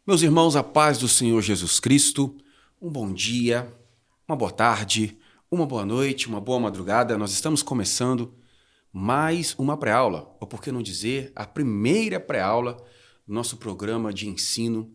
Meus irmãos, a paz do Senhor Jesus Cristo, um bom dia, uma boa tarde, uma boa noite, uma boa madrugada. Nós estamos começando mais uma pré-aula, ou por que não dizer, a primeira pré-aula do nosso programa de ensino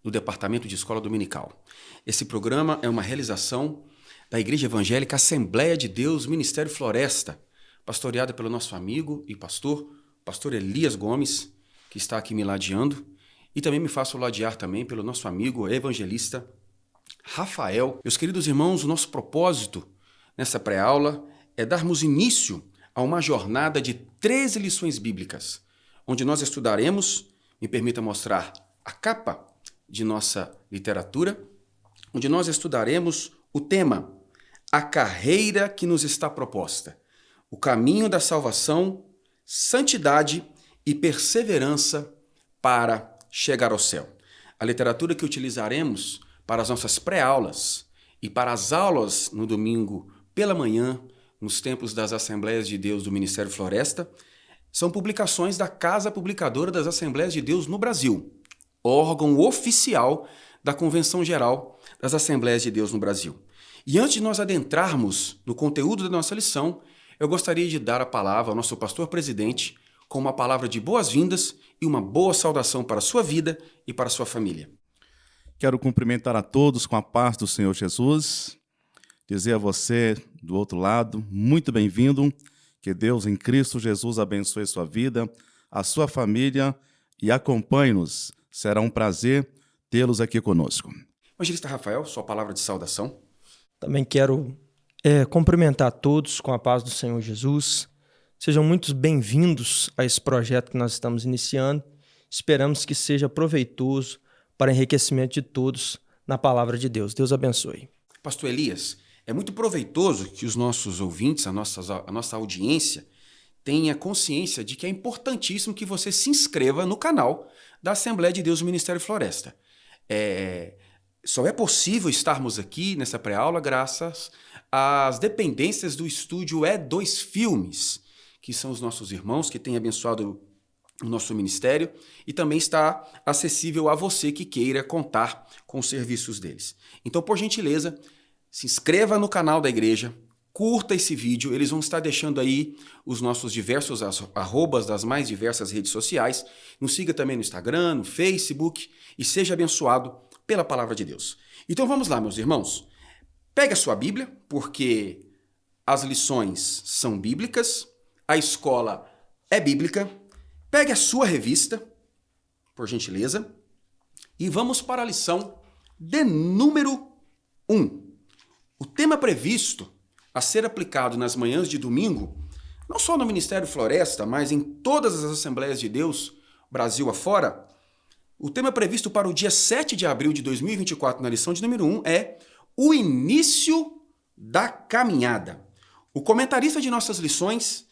no Departamento de Escola Dominical. Esse programa é uma realização da Igreja Evangélica Assembleia de Deus, Ministério Floresta, pastoreada pelo nosso amigo e pastor Elias Gomes, que está aqui me ladeando. E também me faço ladear também pelo nosso amigo evangelista Rafael. Meus queridos irmãos, o nosso propósito nessa pré-aula é darmos início a uma jornada de 13 lições bíblicas, onde nós estudaremos, me permita mostrar a capa de nossa literatura, onde nós estudaremos o tema A Carreira que nos está proposta, o caminho da salvação, santidade e perseverança para chegar ao céu. A literatura que utilizaremos para as nossas pré-aulas e para as aulas no domingo pela manhã, nos templos das Assembleias de Deus do Ministério Floresta, são publicações da Casa Publicadora das Assembleias de Deus no Brasil, órgão oficial da Convenção Geral das Assembleias de Deus no Brasil. E antes de nós adentrarmos no conteúdo da nossa lição, eu gostaria de dar a palavra ao nosso pastor-presidente com uma palavra de boas-vindas e uma boa saudação para a sua vida e para a sua família. Quero cumprimentar a todos com a paz do Senhor Jesus, dizer a você do outro lado, muito bem-vindo, que Deus em Cristo Jesus abençoe sua vida, a sua família e acompanhe-nos. Será um prazer tê-los aqui conosco. Evangelista Rafael, sua palavra de saudação. Também quero cumprimentar a todos com a paz do Senhor Jesus. Sejam muito bem-vindos a esse projeto que nós estamos iniciando. Esperamos que seja proveitoso para enriquecimento de todos na palavra de Deus. Deus abençoe. Pastor Elias, é muito proveitoso que os nossos ouvintes, a nossa audiência, tenha consciência de que é importantíssimo que você se inscreva no canal da Assembleia de Deus do Ministério Floresta. Só é possível estarmos aqui nessa pré-aula graças às dependências do estúdio E2 Filmes, que são os nossos irmãos que têm abençoado o nosso ministério e também está acessível a você que queira contar com os serviços deles. Então, por gentileza, se inscreva no canal da igreja, curta esse vídeo, eles vão estar deixando aí os nossos diversos arrobas das mais diversas redes sociais. Nos siga também no Instagram, no Facebook e seja abençoado pela palavra de Deus. Então vamos lá, meus irmãos. Pegue a sua Bíblia, porque as lições são bíblicas, a escola é bíblica. Pegue a sua revista, por gentileza, e vamos para a lição de número 1. O tema previsto a ser aplicado nas manhãs de domingo, não só no Ministério Floresta, mas em todas as Assembleias de Deus, Brasil afora, o tema previsto para o dia 7 de abril de 2024, na lição de número 1, é o início da caminhada. O comentarista de nossas lições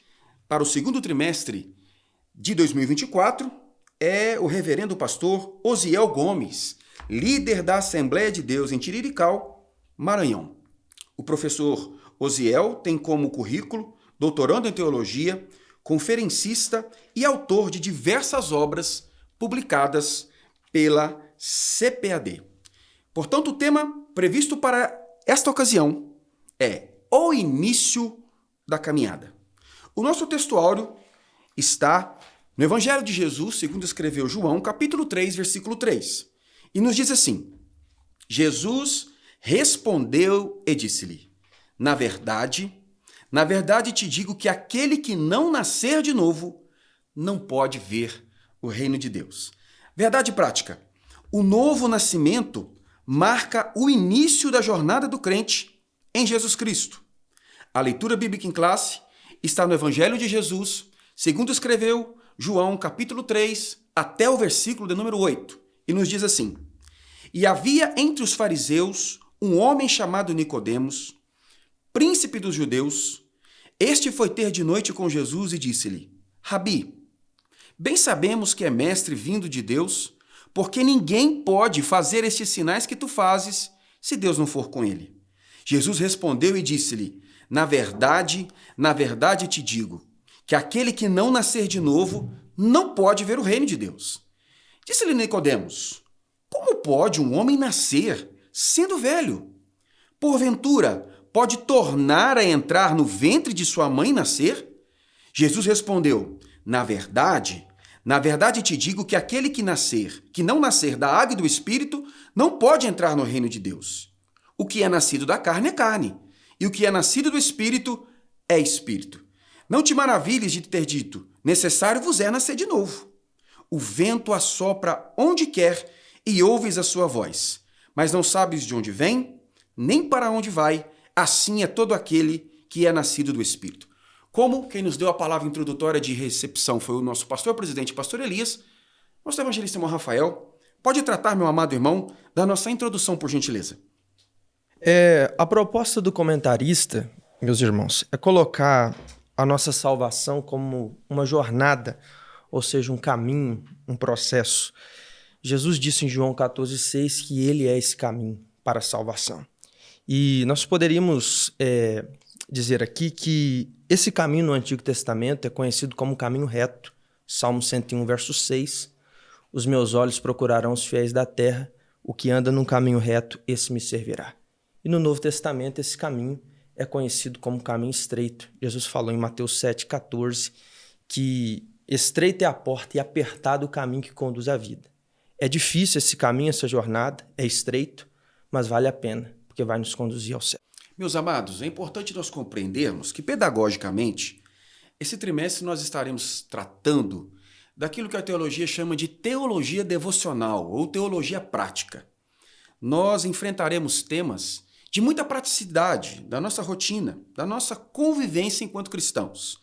para o segundo trimestre de 2024 é o reverendo pastor Osiel Gomes, líder da Assembleia de Deus em Tiriricau, Maranhão. O professor Osiel tem como currículo doutorando em teologia, conferencista e autor de diversas obras publicadas pela CPAD. Portanto, o tema previsto para esta ocasião é o início da caminhada. O nosso textuário está no Evangelho de Jesus, segundo escreveu João, capítulo 3, versículo 3. E nos diz assim: Jesus respondeu e disse-lhe: na verdade te digo que aquele que não nascer de novo não pode ver o reino de Deus. Verdade prática. O novo nascimento marca o início da jornada do crente em Jesus Cristo. A leitura bíblica em classe está no Evangelho de Jesus, segundo escreveu João, capítulo 3, até o versículo de número 8. E nos diz assim: E havia entre os fariseus um homem chamado Nicodemos, príncipe dos judeus. Este foi ter de noite com Jesus e disse-lhe: Rabi, bem sabemos que é mestre vindo de Deus, porque ninguém pode fazer estes sinais que tu fazes se Deus não for com ele. Jesus respondeu e disse-lhe: na verdade te digo, que aquele que não nascer de novo não pode ver o reino de Deus. Disse-lhe Nicodemos: Como pode um homem nascer sendo velho? Porventura, pode tornar a entrar no ventre de sua mãe e nascer? Jesus respondeu: na verdade te digo que aquele que não nascer da água e do Espírito, não pode entrar no reino de Deus. O que é nascido da carne é carne, e o que é nascido do Espírito é Espírito. Não te maravilhes de ter dito: necessário vos é nascer de novo. O vento assopra onde quer e ouves a sua voz, mas não sabes de onde vem, nem para onde vai. Assim é todo aquele que é nascido do Espírito. Como quem nos deu a palavra introdutória de recepção foi o nosso pastor-presidente, pastor Elias, nosso evangelista irmão Rafael, pode tratar, meu amado irmão, da nossa introdução, por gentileza. A proposta do comentarista, meus irmãos, é colocar a nossa salvação como uma jornada, ou seja, um caminho, um processo. Jesus disse em João 14,6 que ele é esse caminho para a salvação. E nós poderíamos dizer aqui que esse caminho no Antigo Testamento é conhecido como caminho reto. Salmo 101, verso 6. Os meus olhos procurarão os fiéis da terra, o que anda num caminho reto, esse me servirá. E no Novo Testamento esse caminho é conhecido como caminho estreito. Jesus falou em Mateus 7,14 que estreita é a porta e apertado o caminho que conduz à vida. É difícil esse caminho, essa jornada, é estreito, mas vale a pena, porque vai nos conduzir ao céu. Meus amados, é importante nós compreendermos que, pedagogicamente, esse trimestre nós estaremos tratando daquilo que a teologia chama de teologia devocional ou teologia prática. Nós enfrentaremos temas de muita praticidade da nossa rotina, da nossa convivência enquanto cristãos.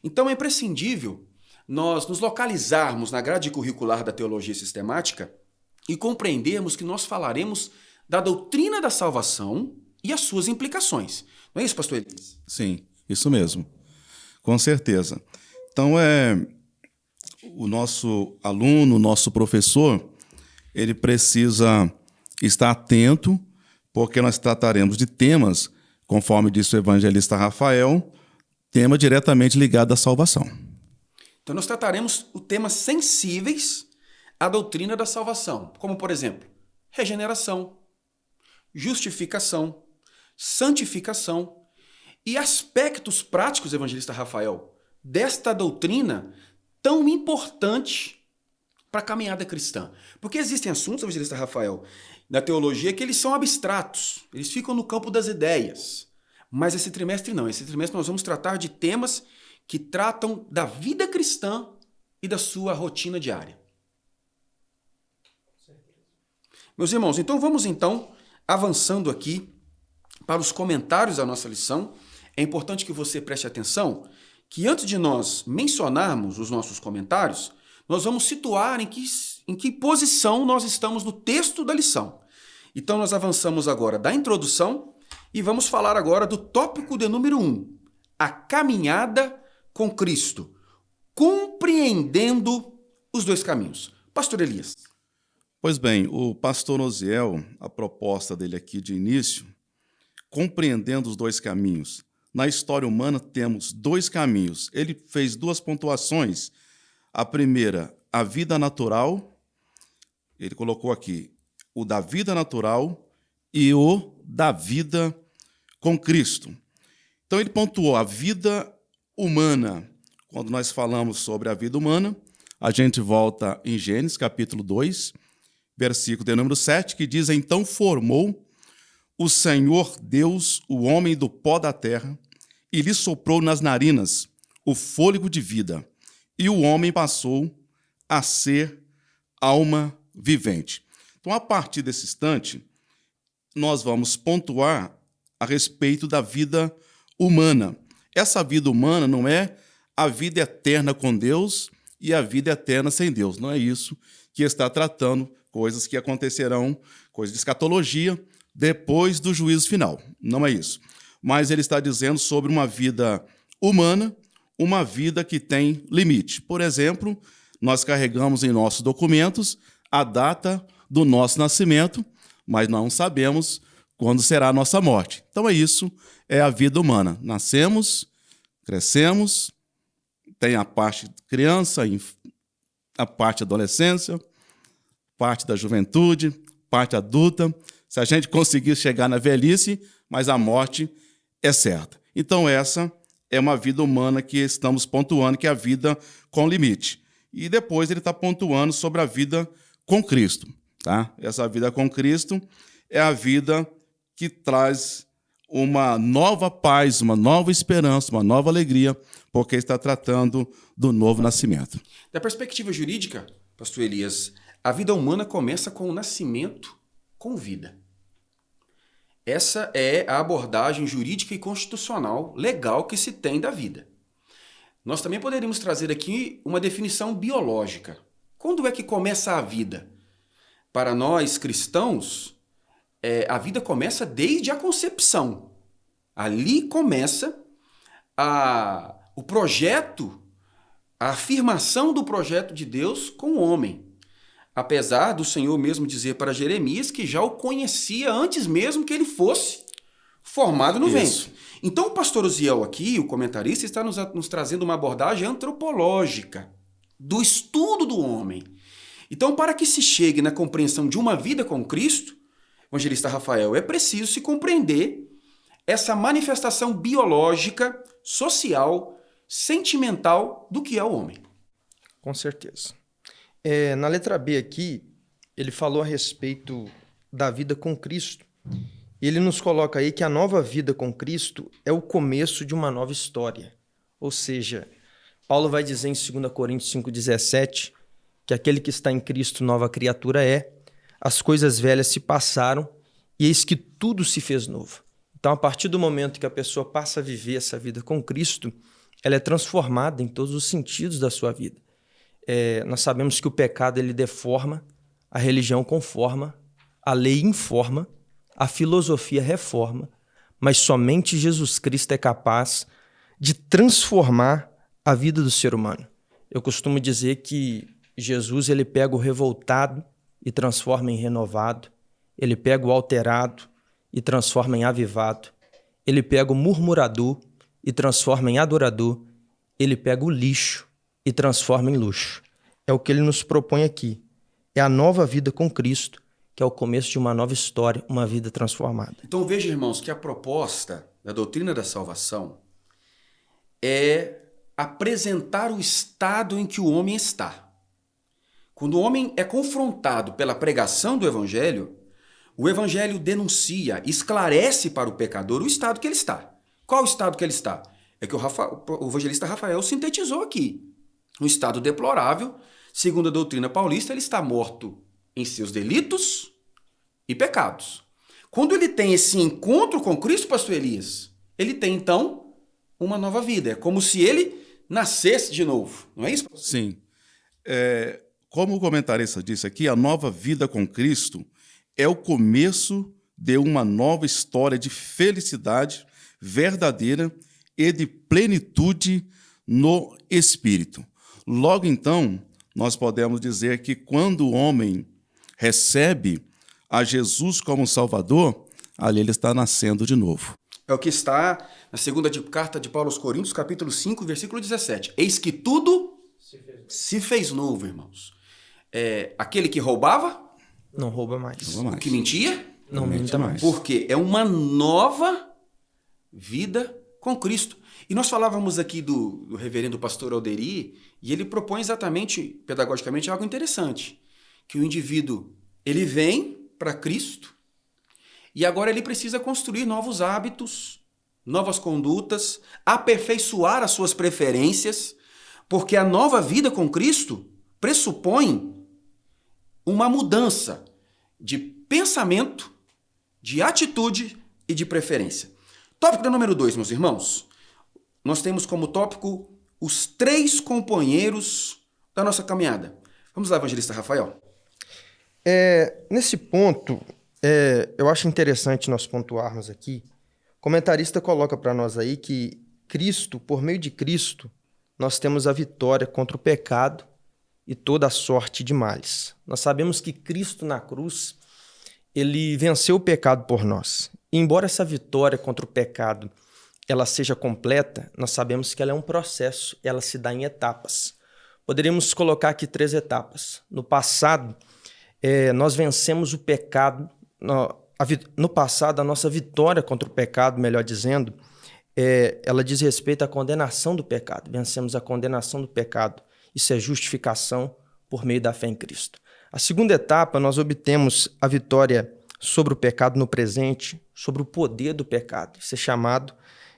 Então é imprescindível nós nos localizarmos na grade curricular da teologia sistemática e compreendermos que nós falaremos da doutrina da salvação e as suas implicações. Não é isso, pastor Elias? Sim, isso mesmo. Com certeza. Então, o nosso aluno, o nosso professor, ele precisa estar atento, porque nós trataremos de temas, conforme disse o evangelista Rafael, tema diretamente ligado à salvação. Então, nós trataremos o temas sensíveis à doutrina da salvação, como, por exemplo, regeneração, justificação, santificação e aspectos práticos, evangelista Rafael, desta doutrina tão importante para a caminhada cristã. Porque existem assuntos, evangelista Rafael, na teologia que eles são abstratos, eles ficam no campo das ideias. Mas esse trimestre não. Esse trimestre nós vamos tratar de temas que tratam da vida cristã e da sua rotina diária. Meus irmãos, então vamos avançando aqui para os comentários da nossa lição. É importante que você preste atenção que antes de nós mencionarmos os nossos comentários, nós vamos situar em que posição nós estamos no texto da lição. Então nós avançamos agora da introdução e vamos falar agora do tópico de número 1, a caminhada com Cristo, compreendendo os dois caminhos. Pastor Elias. Pois bem, o pastor Osiel, a proposta dele aqui de início, compreendendo os dois caminhos. Na história humana temos dois caminhos. Ele fez duas pontuações. A primeira, a vida natural. Ele colocou aqui o da vida natural e o da vida com Cristo. Então ele pontuou a vida humana. Quando nós falamos sobre a vida humana, a gente volta em Gênesis, capítulo 2, versículo de número 7, que diz: então formou o Senhor Deus o homem do pó da terra e lhe soprou nas narinas o fôlego de vida, e o homem passou a ser alma vivente. Então, a partir desse instante, nós vamos pontuar a respeito da vida humana. Essa vida humana não é a vida eterna com Deus e a vida eterna sem Deus. Não é isso que está tratando, coisas que acontecerão, coisas de escatologia, depois do juízo final. Não é isso. Mas ele está dizendo sobre uma vida humana, uma vida que tem limite. Por exemplo, nós carregamos em nossos documentos a data do nosso nascimento, mas não sabemos quando será a nossa morte. Então isso é a vida humana. Nascemos, crescemos, tem a parte criança, a parte adolescência, parte da juventude, parte adulta, se a gente conseguir chegar na velhice, mas a morte é certa. Então essa é uma vida humana que estamos pontuando, que é a vida com limite. E depois ele está pontuando sobre a vida com Cristo. Tá? Essa vida com Cristo é a vida que traz uma nova paz, uma nova esperança, uma nova alegria, porque está tratando do novo nascimento. Da perspectiva jurídica, pastor Elias, a vida humana começa com o nascimento com vida. Essa é a abordagem jurídica e constitucional legal que se tem da vida. Nós também poderíamos trazer aqui uma definição biológica. Quando é que começa a vida? Para nós cristãos, a vida começa desde a concepção. Ali começa o projeto, a afirmação do projeto de Deus com o homem. Apesar do Senhor mesmo dizer para Jeremias que já o conhecia antes mesmo que ele fosse formado no ventre. Então o pastor Uziel aqui, o comentarista, está nos trazendo uma abordagem antropológica do estudo do homem. Então, para que se chegue na compreensão de uma vida com Cristo, evangelista Rafael, é preciso se compreender essa manifestação biológica, social, sentimental do que é o homem. Com certeza. Na letra B aqui, ele falou a respeito da vida com Cristo. Ele nos coloca aí que a nova vida com Cristo é o começo de uma nova história. Ou seja, Paulo vai dizer em 2 Coríntios 5,17 que aquele que está em Cristo nova criatura é, as coisas velhas se passaram e eis que tudo se fez novo. Então, a partir do momento que a pessoa passa a viver essa vida com Cristo, ela é transformada em todos os sentidos da sua vida. Nós sabemos que o pecado ele deforma, a religião conforma, a lei informa, a filosofia reforma, mas somente Jesus Cristo é capaz de transformar a vida do ser humano. Eu costumo dizer que Jesus ele pega o revoltado e transforma em renovado, ele pega o alterado e transforma em avivado, ele pega o murmurador e transforma em adorador, ele pega o lixo e transforma em luxo. É o que ele nos propõe aqui. É a nova vida com Cristo, que é o começo de uma nova história, uma vida transformada. Então veja, irmãos, que a proposta da doutrina da salvação é apresentar o estado em que o homem está. Quando o homem é confrontado pela pregação do Evangelho, o Evangelho denuncia, esclarece para o pecador o estado que ele está. Qual o estado que ele está? É que o evangelista Rafael sintetizou aqui. Um estado deplorável, segundo a doutrina paulista, ele está morto em seus delitos e pecados. Quando ele tem esse encontro com Cristo, pastor Elias, ele tem, então, uma nova vida. É como se ele nascesse de novo. Não é isso, pastor? Sim. Como o comentarista disse aqui, a nova vida com Cristo é o começo de uma nova história de felicidade verdadeira e de plenitude no Espírito. Logo então, nós podemos dizer que quando o homem recebe a Jesus como Salvador, ali ele está nascendo de novo. É o que está na segunda carta de Paulo aos Coríntios, capítulo 5, versículo 17. Eis que tudo se fez novo, irmãos. Aquele que roubava, não rouba mais. o que mentia, não minta mais. Porque é uma nova vida com Cristo. E nós falávamos aqui do reverendo pastor Alderi, e ele propõe exatamente, pedagogicamente, algo interessante. Que o indivíduo, ele vem para Cristo, e agora ele precisa construir novos hábitos, novas condutas, aperfeiçoar as suas preferências, porque a nova vida com Cristo pressupõe uma mudança de pensamento, de atitude e de preferência. Tópico número 2, meus irmãos. Nós temos como tópico os 3 companheiros da nossa caminhada. Vamos lá, evangelista Rafael. Nesse ponto, eu acho interessante nós pontuarmos aqui. O comentarista coloca para nós aí que Cristo, por meio de Cristo, nós temos a vitória contra o pecado e toda a sorte de males. Nós sabemos que Cristo na cruz, ele venceu o pecado por nós. E embora essa vitória contra o pecado ela seja completa, nós sabemos que ela é um processo, ela se dá em etapas. Poderíamos colocar aqui 3 etapas. No passado, nós vencemos o pecado. No passado, a nossa vitória contra o pecado, melhor dizendo, ela diz respeito à condenação do pecado. Vencemos a condenação do pecado. Isso é justificação por meio da fé em Cristo. A segunda etapa, nós obtemos a vitória sobre o pecado no presente, sobre o poder do pecado. Isso é chamado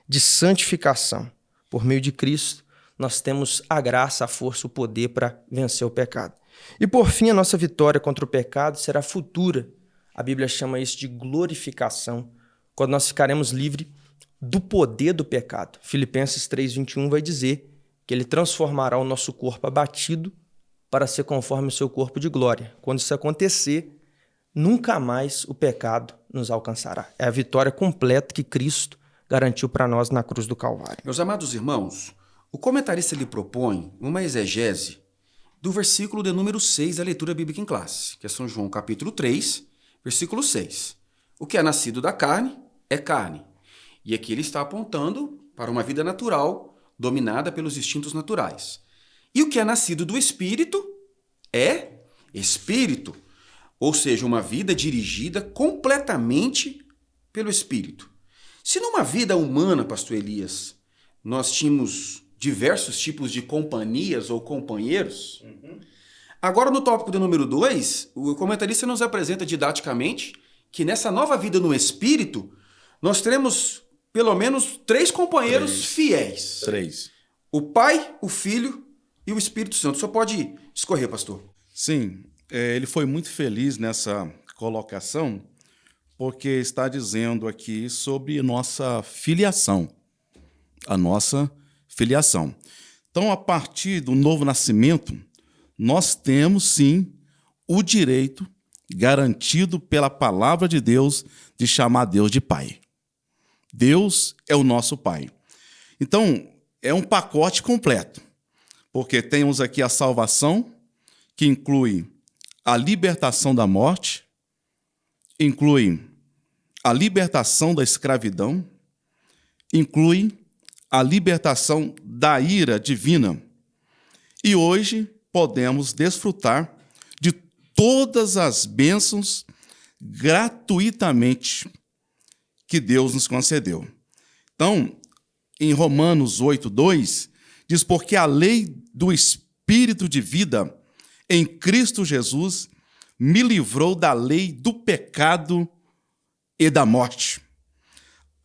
de santificação. Por meio de Cristo, nós temos a graça, a força, o poder para vencer o pecado. E por fim, a nossa vitória contra o pecado será futura. A Bíblia chama isso de glorificação, quando nós ficaremos livres do poder do pecado. Filipenses 3:21 vai dizer que ele transformará o nosso corpo abatido para ser conforme o seu corpo de glória. Quando isso acontecer, nunca mais o pecado nos alcançará. É a vitória completa que Cristo garantiu para nós na cruz do Calvário. Meus amados irmãos, o comentarista lhe propõe uma exegese do versículo de número 6 da leitura bíblica em classe, que é São João capítulo 3, versículo 6. O que é nascido da carne é carne. E aqui ele está apontando para uma vida natural, dominada pelos instintos naturais. E o que é nascido do Espírito é Espírito, ou seja, uma vida dirigida completamente pelo Espírito. Se numa vida humana, pastor Elias, nós tínhamos diversos tipos de companhias ou companheiros, agora no tópico de número 2, o comentarista nos apresenta didaticamente que nessa nova vida no Espírito, nós teremos pelo menos 3 companheiros fiéis. 3. O Pai, o Filho e o Espírito Santo. Só pode discorrer, pastor. Sim, ele foi muito feliz nessa colocação, porque está dizendo aqui sobre nossa filiação. A nossa filiação. Então, a partir do novo nascimento, nós temos, sim, o direito garantido pela palavra de Deus de chamar Deus de Pai. Deus é o nosso Pai. Então, é um pacote completo, porque temos aqui a salvação, que inclui a libertação da morte, inclui a libertação da escravidão, inclui a libertação da ira divina. E hoje podemos desfrutar de todas as bênçãos gratuitamente que Deus nos concedeu. Então, em Romanos 8:2, diz: porque a lei do Espírito de vida em Cristo Jesus me livrou da lei do pecado e da morte.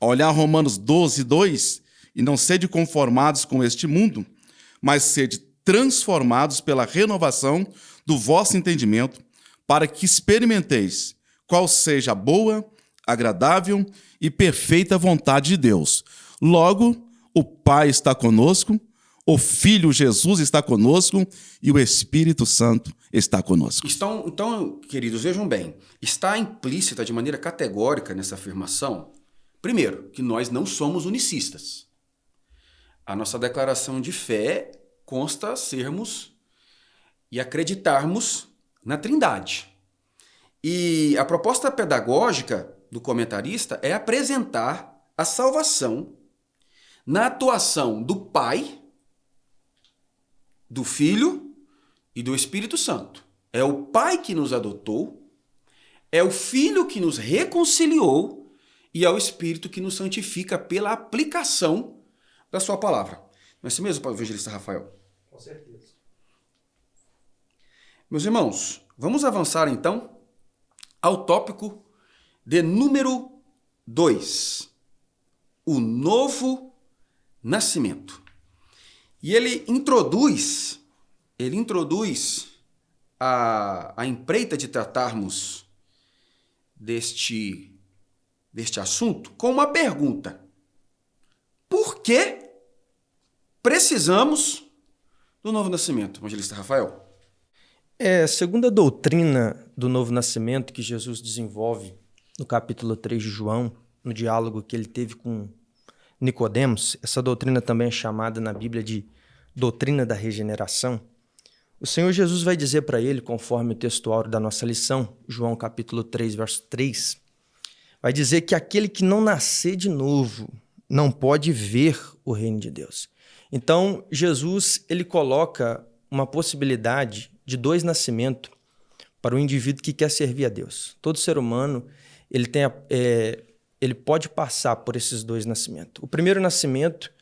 Olhar Romanos 12:2, e não sede conformados com este mundo, mas sede transformados pela renovação do vosso entendimento, para que experimenteis qual seja a boa, agradável e perfeita vontade de Deus. Logo, o Pai está conosco, o Filho Jesus está conosco e o Espírito Santo está conosco. Então, queridos, vejam bem, está implícita de maneira categórica nessa afirmação, primeiro, que nós não somos unicistas. A nossa declaração de fé consta sermos e acreditarmos na Trindade. E a proposta pedagógica do comentarista é apresentar a salvação na atuação do Pai, do Filho e do Espírito Santo. É o Pai que nos adotou, é o Filho que nos reconciliou e é o Espírito que nos santifica pela aplicação da sua palavra. Não é assim mesmo, evangelista Rafael? Com certeza. Meus irmãos, vamos avançar então ao tópico de número 2. O novo nascimento. E ele introduz a empreita de tratarmos deste assunto com uma pergunta. Por que precisamos do novo nascimento, evangelista Rafael? Segundo a doutrina do novo nascimento que Jesus desenvolve no capítulo 3 de João, no diálogo que ele teve com Nicodemos, essa doutrina também é chamada na Bíblia de doutrina da regeneração. O Senhor Jesus vai dizer para ele, conforme o textuário da nossa lição, João capítulo 3, verso 3, vai dizer que aquele que não nascer de novo não pode ver o reino de Deus. Então, Jesus ele coloca uma possibilidade de 2 nascimentos para o indivíduo que quer servir a Deus. Todo ser humano ele pode passar por esses dois nascimentos. O primeiro nascimento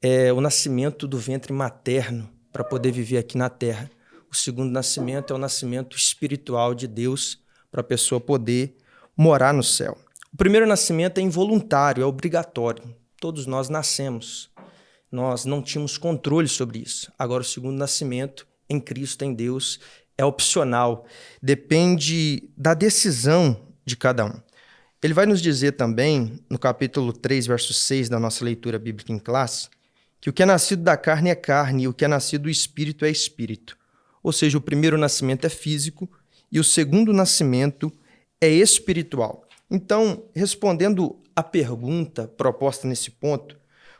é o nascimento do ventre materno para poder viver aqui na Terra. O segundo nascimento é o nascimento espiritual de Deus para a pessoa poder morar no céu. O primeiro nascimento é involuntário, é obrigatório. Todos nós nascemos. Nós não tínhamos controle sobre isso. Agora, o segundo nascimento, em Cristo, em Deus, é opcional. Depende da decisão de cada um. Ele vai nos dizer também, no capítulo 3, verso 6 da nossa leitura bíblica em classe, que o que é nascido da carne é carne e o que é nascido do espírito é espírito. Ou seja, o primeiro nascimento é físico e o segundo nascimento é espiritual. Então, respondendo à pergunta proposta nesse ponto,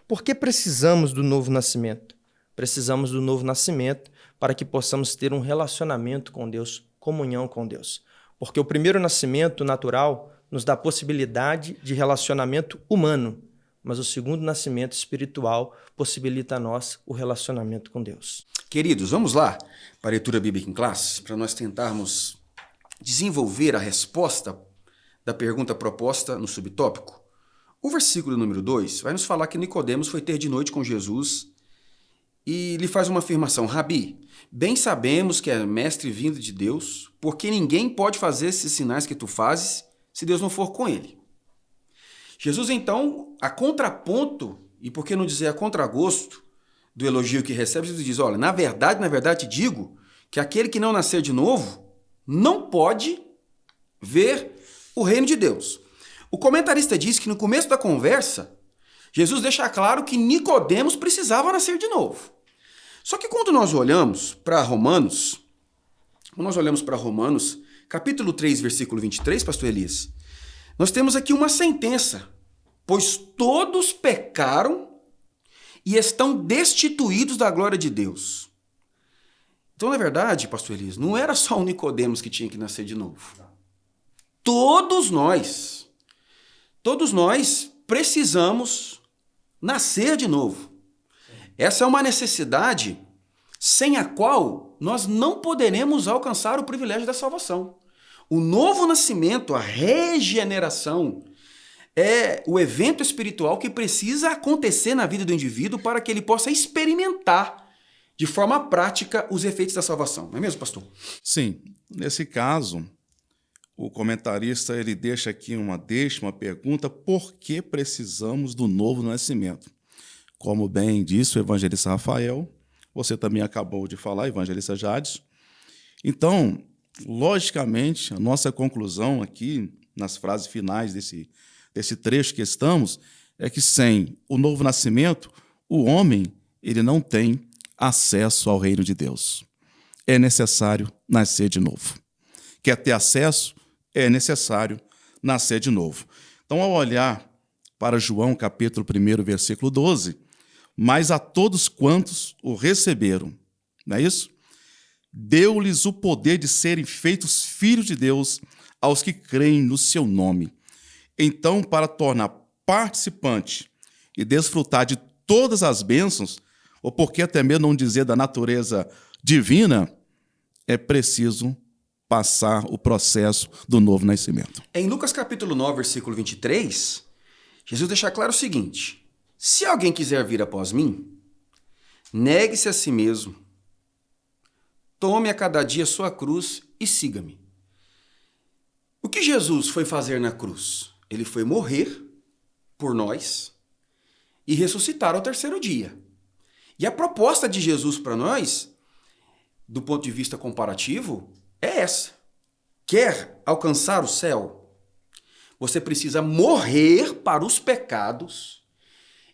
por que precisamos do novo nascimento? Precisamos do novo nascimento para que possamos ter um relacionamento com Deus, comunhão com Deus. Porque o primeiro nascimento natural nos dá a possibilidade de relacionamento humano, mas o segundo nascimento espiritual possibilita a nós o relacionamento com Deus. Queridos, vamos lá para a leitura bíblica em classe, para nós tentarmos desenvolver a resposta da pergunta proposta no subtópico. O versículo número 2 vai nos falar que Nicodemos foi ter de noite com Jesus e lhe faz uma afirmação: Rabi, bem sabemos que é mestre vindo de Deus, porque ninguém pode fazer esses sinais que tu fazes se Deus não for com ele. Jesus, então, a contraponto, e por que não dizer a contragosto do elogio que recebe, Jesus diz: olha, na verdade te digo que aquele que não nascer de novo não pode ver o reino de Deus. O comentarista diz que no começo da conversa, Jesus deixa claro que Nicodemos precisava nascer de novo. Só que quando nós olhamos para Romanos, capítulo 3, versículo 23, pastor Elias, nós temos aqui uma sentença: pois todos pecaram e estão destituídos da glória de Deus. Então, na verdade, pastor Elias, não era só o Nicodemos que tinha que nascer de novo. Todos nós precisamos nascer de novo. Essa é uma necessidade sem a qual nós não poderemos alcançar o privilégio da salvação. O novo nascimento, a regeneração, é o evento espiritual que precisa acontecer na vida do indivíduo para que ele possa experimentar de forma prática os efeitos da salvação. Não é mesmo, pastor? Sim. Nesse caso, o comentarista ele deixa aqui uma pergunta: por que precisamos do novo nascimento? Como bem disse o evangelista Rafael, você também acabou de falar, evangelista Jades. Então, logicamente, a nossa conclusão aqui, nas frases finais desse trecho que estamos, é que sem o novo nascimento, o homem ele não tem acesso ao reino de Deus. É necessário nascer de novo. Quer ter acesso? É necessário nascer de novo. Então, ao olhar para João, capítulo 1, versículo 12, mas a todos quantos o receberam, não é isso? Deu-lhes o poder de serem feitos filhos de Deus aos que creem no seu nome. Então, para tornar participante e desfrutar de todas as bênçãos, ou porque até mesmo não dizer da natureza divina, é preciso passar o processo do novo nascimento. Em Lucas capítulo 9, versículo 23, Jesus deixa claro o seguinte: se alguém quiser vir após mim, negue-se a si mesmo, tome a cada dia sua cruz e siga-me. O que Jesus foi fazer na cruz? Ele foi morrer por nós e ressuscitar ao terceiro dia. E a proposta de Jesus para nós, do ponto de vista comparativo, é essa. Quer alcançar o céu? Você precisa morrer para os pecados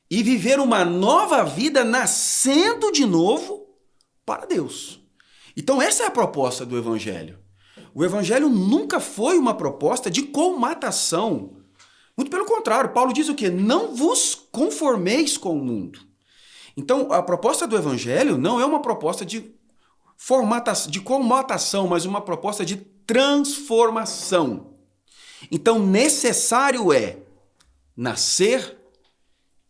e viver uma nova vida nascendo de novo para Deus. Então essa é a proposta do Evangelho. O Evangelho nunca foi uma proposta de comatação. Muito pelo contrário, Paulo diz o quê? Não vos conformeis com o mundo. Então a proposta do Evangelho não é uma proposta de comatação, mas uma proposta de transformação. Então necessário é nascer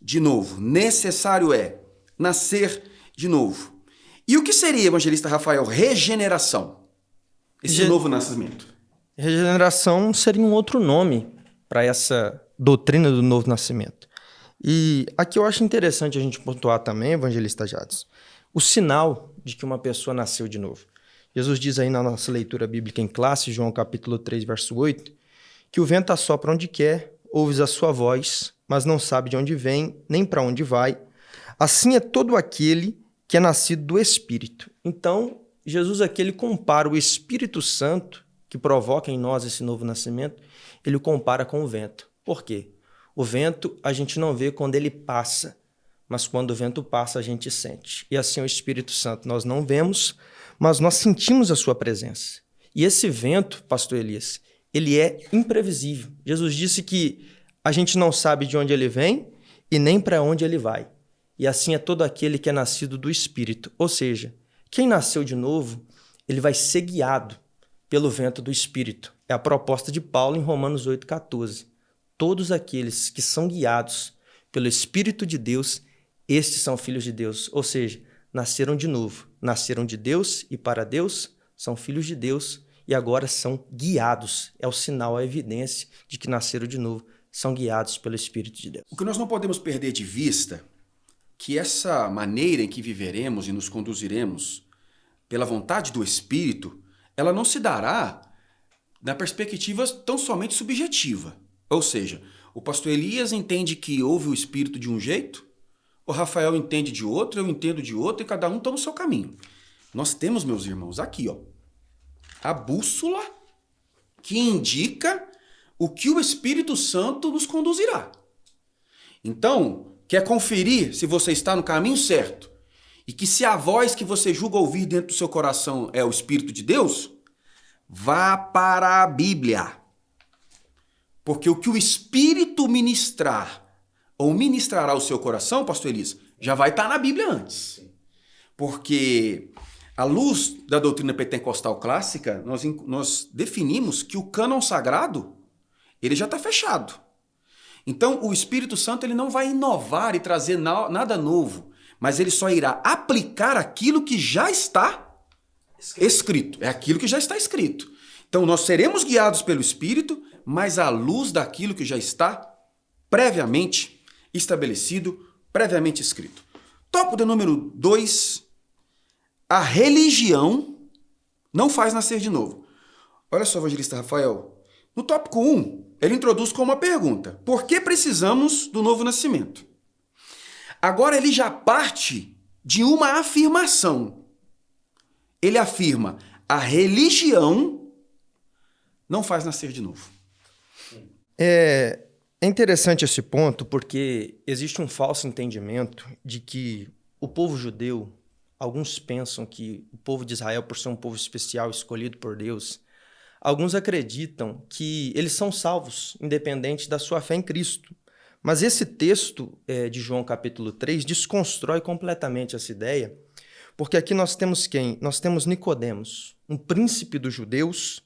de novo. Necessário é nascer de novo. E o que seria, evangelista Rafael, regeneração? esse novo nascimento? Regeneração seria um outro nome para essa doutrina do novo nascimento. E aqui eu acho interessante a gente pontuar também, evangelista Jadson, o sinal de que uma pessoa nasceu de novo. Jesus diz aí na nossa leitura bíblica em classe, João capítulo 3, verso 8, que o vento assopra onde quer, ouves a sua voz, mas não sabe de onde vem, nem para onde vai. Assim é todo aquele que é nascido do Espírito. Então, Jesus aqui ele compara o Espírito Santo, que provoca em nós esse novo nascimento, ele o compara com o vento. Por quê? O vento a gente não vê quando ele passa, mas quando o vento passa a gente sente. E assim o Espírito Santo nós não vemos, mas nós sentimos a sua presença. E esse vento, pastor Elias, ele é imprevisível. Jesus disse que a gente não sabe de onde ele vem e nem para onde ele vai. E assim é todo aquele que é nascido do Espírito. Ou seja, quem nasceu de novo, ele vai ser guiado pelo vento do Espírito. É a proposta de Paulo em Romanos 8,14. Todos aqueles que são guiados pelo Espírito de Deus, estes são filhos de Deus. Ou seja, nasceram de novo. Nasceram de Deus e para Deus, são filhos de Deus e agora são guiados. É o sinal, a evidência de que nasceram de novo. São guiados pelo Espírito de Deus. O que nós não podemos perder de vista que essa maneira em que viveremos e nos conduziremos pela vontade do Espírito, ela não se dará na perspectiva tão somente subjetiva. Ou seja, o pastor Elias entende que houve o Espírito de um jeito, o Rafael entende de outro, eu entendo de outro, e cada um toma o seu caminho. Nós temos, meus irmãos, aqui, a bússola que indica o que o Espírito Santo nos conduzirá. Então, quer conferir se você está no caminho certo e que se a voz que você julga ouvir dentro do seu coração é o Espírito de Deus, vá para a Bíblia. Porque o que o Espírito ministrar ou ministrará ao seu coração, pastor Elias, já vai estar na Bíblia antes. Porque à luz da doutrina pentecostal clássica, nós definimos que o cânon sagrado ele já está fechado. Então, o Espírito Santo ele não vai inovar e trazer nada novo, mas ele só irá aplicar aquilo que já está escrito. É aquilo que já está escrito. Então, nós seremos guiados pelo Espírito, mas à luz daquilo que já está previamente estabelecido, previamente escrito. Tópico de número 2, a religião não faz nascer de novo. Olha só, evangelista Rafael. No tópico 1, ele introduz com uma pergunta. Por que precisamos do novo nascimento? Agora ele já parte de uma afirmação. Ele afirma, a religião não faz nascer de novo. É interessante esse ponto porque existe um falso entendimento de que o povo judeu, alguns pensam que o povo de Israel, por ser um povo especial, escolhido por Deus, alguns acreditam que eles são salvos, independente da sua fé em Cristo. Mas esse texto de João capítulo 3 desconstrói completamente essa ideia, porque aqui nós temos quem? Nós temos Nicodemos, um príncipe dos judeus,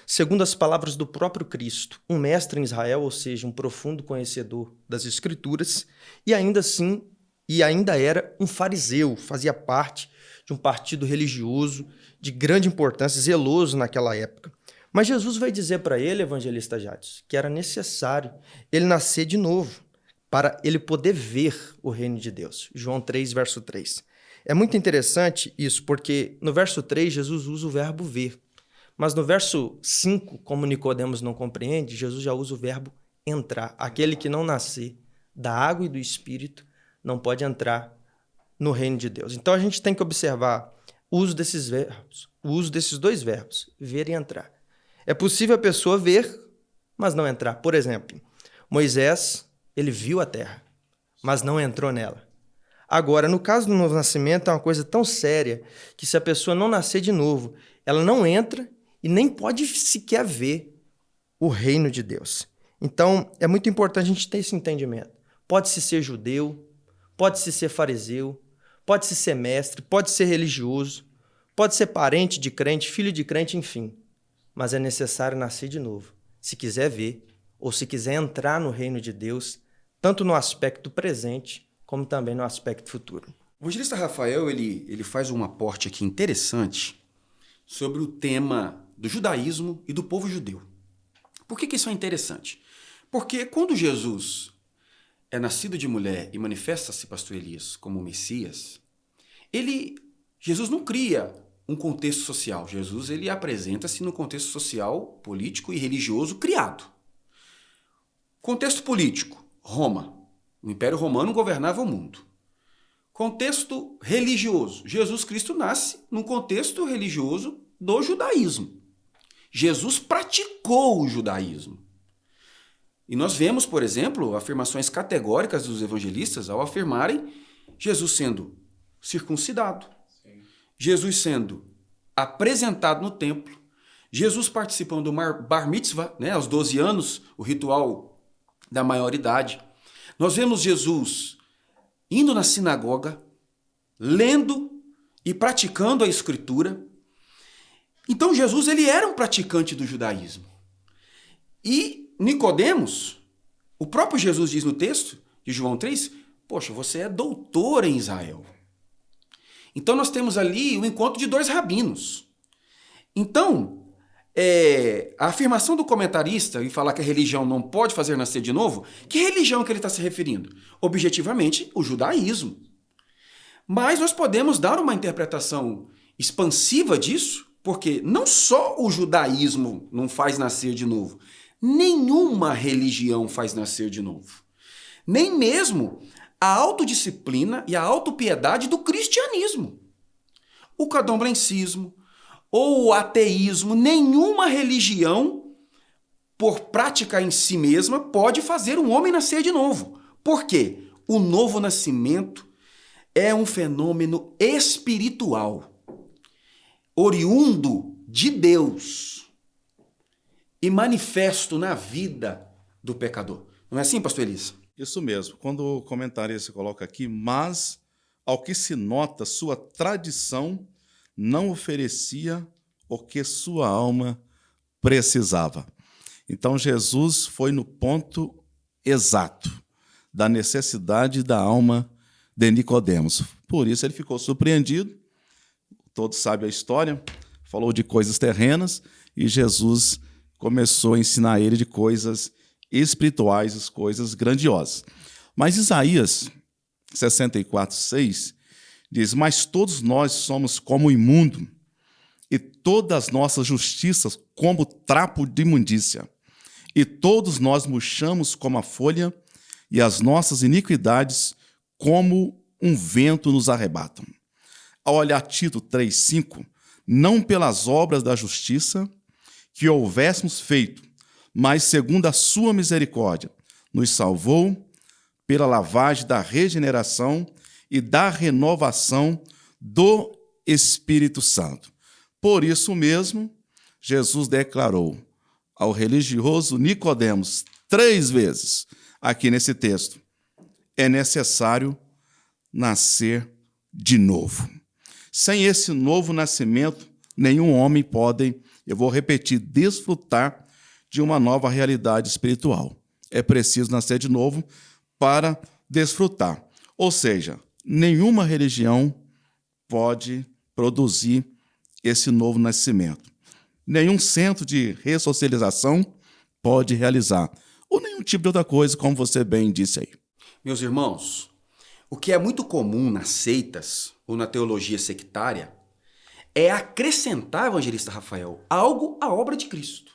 segundo as palavras do próprio Cristo, um mestre em Israel, ou seja, um profundo conhecedor das Escrituras, e ainda era um fariseu, fazia parte de um partido religioso de grande importância, zeloso naquela época. Mas Jesus vai dizer para ele, evangelista Jadson, que era necessário ele nascer de novo, para ele poder ver o reino de Deus. João 3, verso 3. É muito interessante isso, porque no verso 3, Jesus usa o verbo ver. Mas no verso 5, como Nicodemos não compreende, Jesus já usa o verbo entrar. Aquele que não nascer da água e do Espírito não pode entrar no reino de Deus. Então a gente tem que observar o uso desses verbos, o uso desses dois verbos, ver e entrar. É possível a pessoa ver, mas não entrar. Por exemplo, Moisés, ele viu a terra, mas não entrou nela. Agora, no caso do novo nascimento, é uma coisa tão séria que se a pessoa não nascer de novo, ela não entra e nem pode sequer ver o reino de Deus. Então, é muito importante a gente ter esse entendimento. Pode-se ser judeu, pode-se ser fariseu, pode-se ser mestre, pode ser religioso, pode ser parente de crente, filho de crente, enfim. Mas é necessário nascer de novo, se quiser ver ou se quiser entrar no reino de Deus, tanto no aspecto presente como também no aspecto futuro. O evangelista Rafael ele faz um aporte aqui interessante sobre o tema do judaísmo e do povo judeu. Por que isso é interessante? Porque quando Jesus é nascido de mulher e manifesta-se, pastor Elias, como Messias, Jesus não cria um contexto social. Jesus ele apresenta-se no contexto social, político e religioso criado. Contexto político, Roma. O Império Romano governava o mundo. Contexto religioso, Jesus Cristo nasce num contexto religioso do judaísmo. Jesus praticou o judaísmo. E nós vemos, por exemplo, afirmações categóricas dos evangelistas ao afirmarem Jesus sendo circuncidado, sim, Jesus sendo apresentado no templo, Jesus participando do bar mitzvah, né, aos 12 anos, o ritual da maioridade. Nós vemos Jesus indo na sinagoga, lendo e praticando a escritura. Então Jesus ele era um praticante do judaísmo. E Nicodemos, o próprio Jesus diz no texto de João 3, poxa, você é doutor em Israel. Então nós temos ali o encontro de dois rabinos. Então, a afirmação do comentarista em falar que a religião não pode fazer nascer de novo, que religião que ele está se referindo? Objetivamente, o judaísmo. Mas nós podemos dar uma interpretação expansiva disso, porque não só o judaísmo não faz nascer de novo, nenhuma religião faz nascer de novo. Nem mesmo a autodisciplina e a autopiedade do cristianismo. O candomblencismo ou o ateísmo, nenhuma religião, por prática em si mesma, pode fazer um homem nascer de novo. Por quê? O novo nascimento é um fenômeno espiritual, oriundo de Deus e manifesto na vida do pecador. Não é assim, pastor Elias? Isso mesmo. Quando o comentarista coloca aqui, mas ao que se nota, sua tradição não oferecia o que sua alma precisava. Então Jesus foi no ponto exato da necessidade da alma de Nicodemos. Por isso ele ficou surpreendido. Todos sabem a história. Falou de coisas terrenas e Jesus começou a ensinar ele de coisas espirituais, coisas grandiosas. Mas Isaías 64:6 diz: mas todos nós somos como o imundo, e todas as nossas justiças como trapo de imundícia. E todos nós murchamos como a folha, e as nossas iniquidades como um vento nos arrebatam. Ao olhar Tito 3:5, não pelas obras da justiça que houvéssemos feito, mas segundo a sua misericórdia, nos salvou pela lavagem da regeneração e da renovação do Espírito Santo. Por isso mesmo, Jesus declarou ao religioso Nicodemos 3 vezes, aqui nesse texto, é necessário nascer de novo. Sem esse novo nascimento, nenhum homem pode, eu vou repetir, desfrutar de uma nova realidade espiritual. É preciso nascer de novo para desfrutar. Ou seja, nenhuma religião pode produzir esse novo nascimento. Nenhum centro de ressocialização pode realizar. Ou nenhum tipo de outra coisa, como você bem disse aí. Meus irmãos, o que é muito comum nas seitas ou na teologia sectária é acrescentar, evangelista Rafael, algo à obra de Cristo.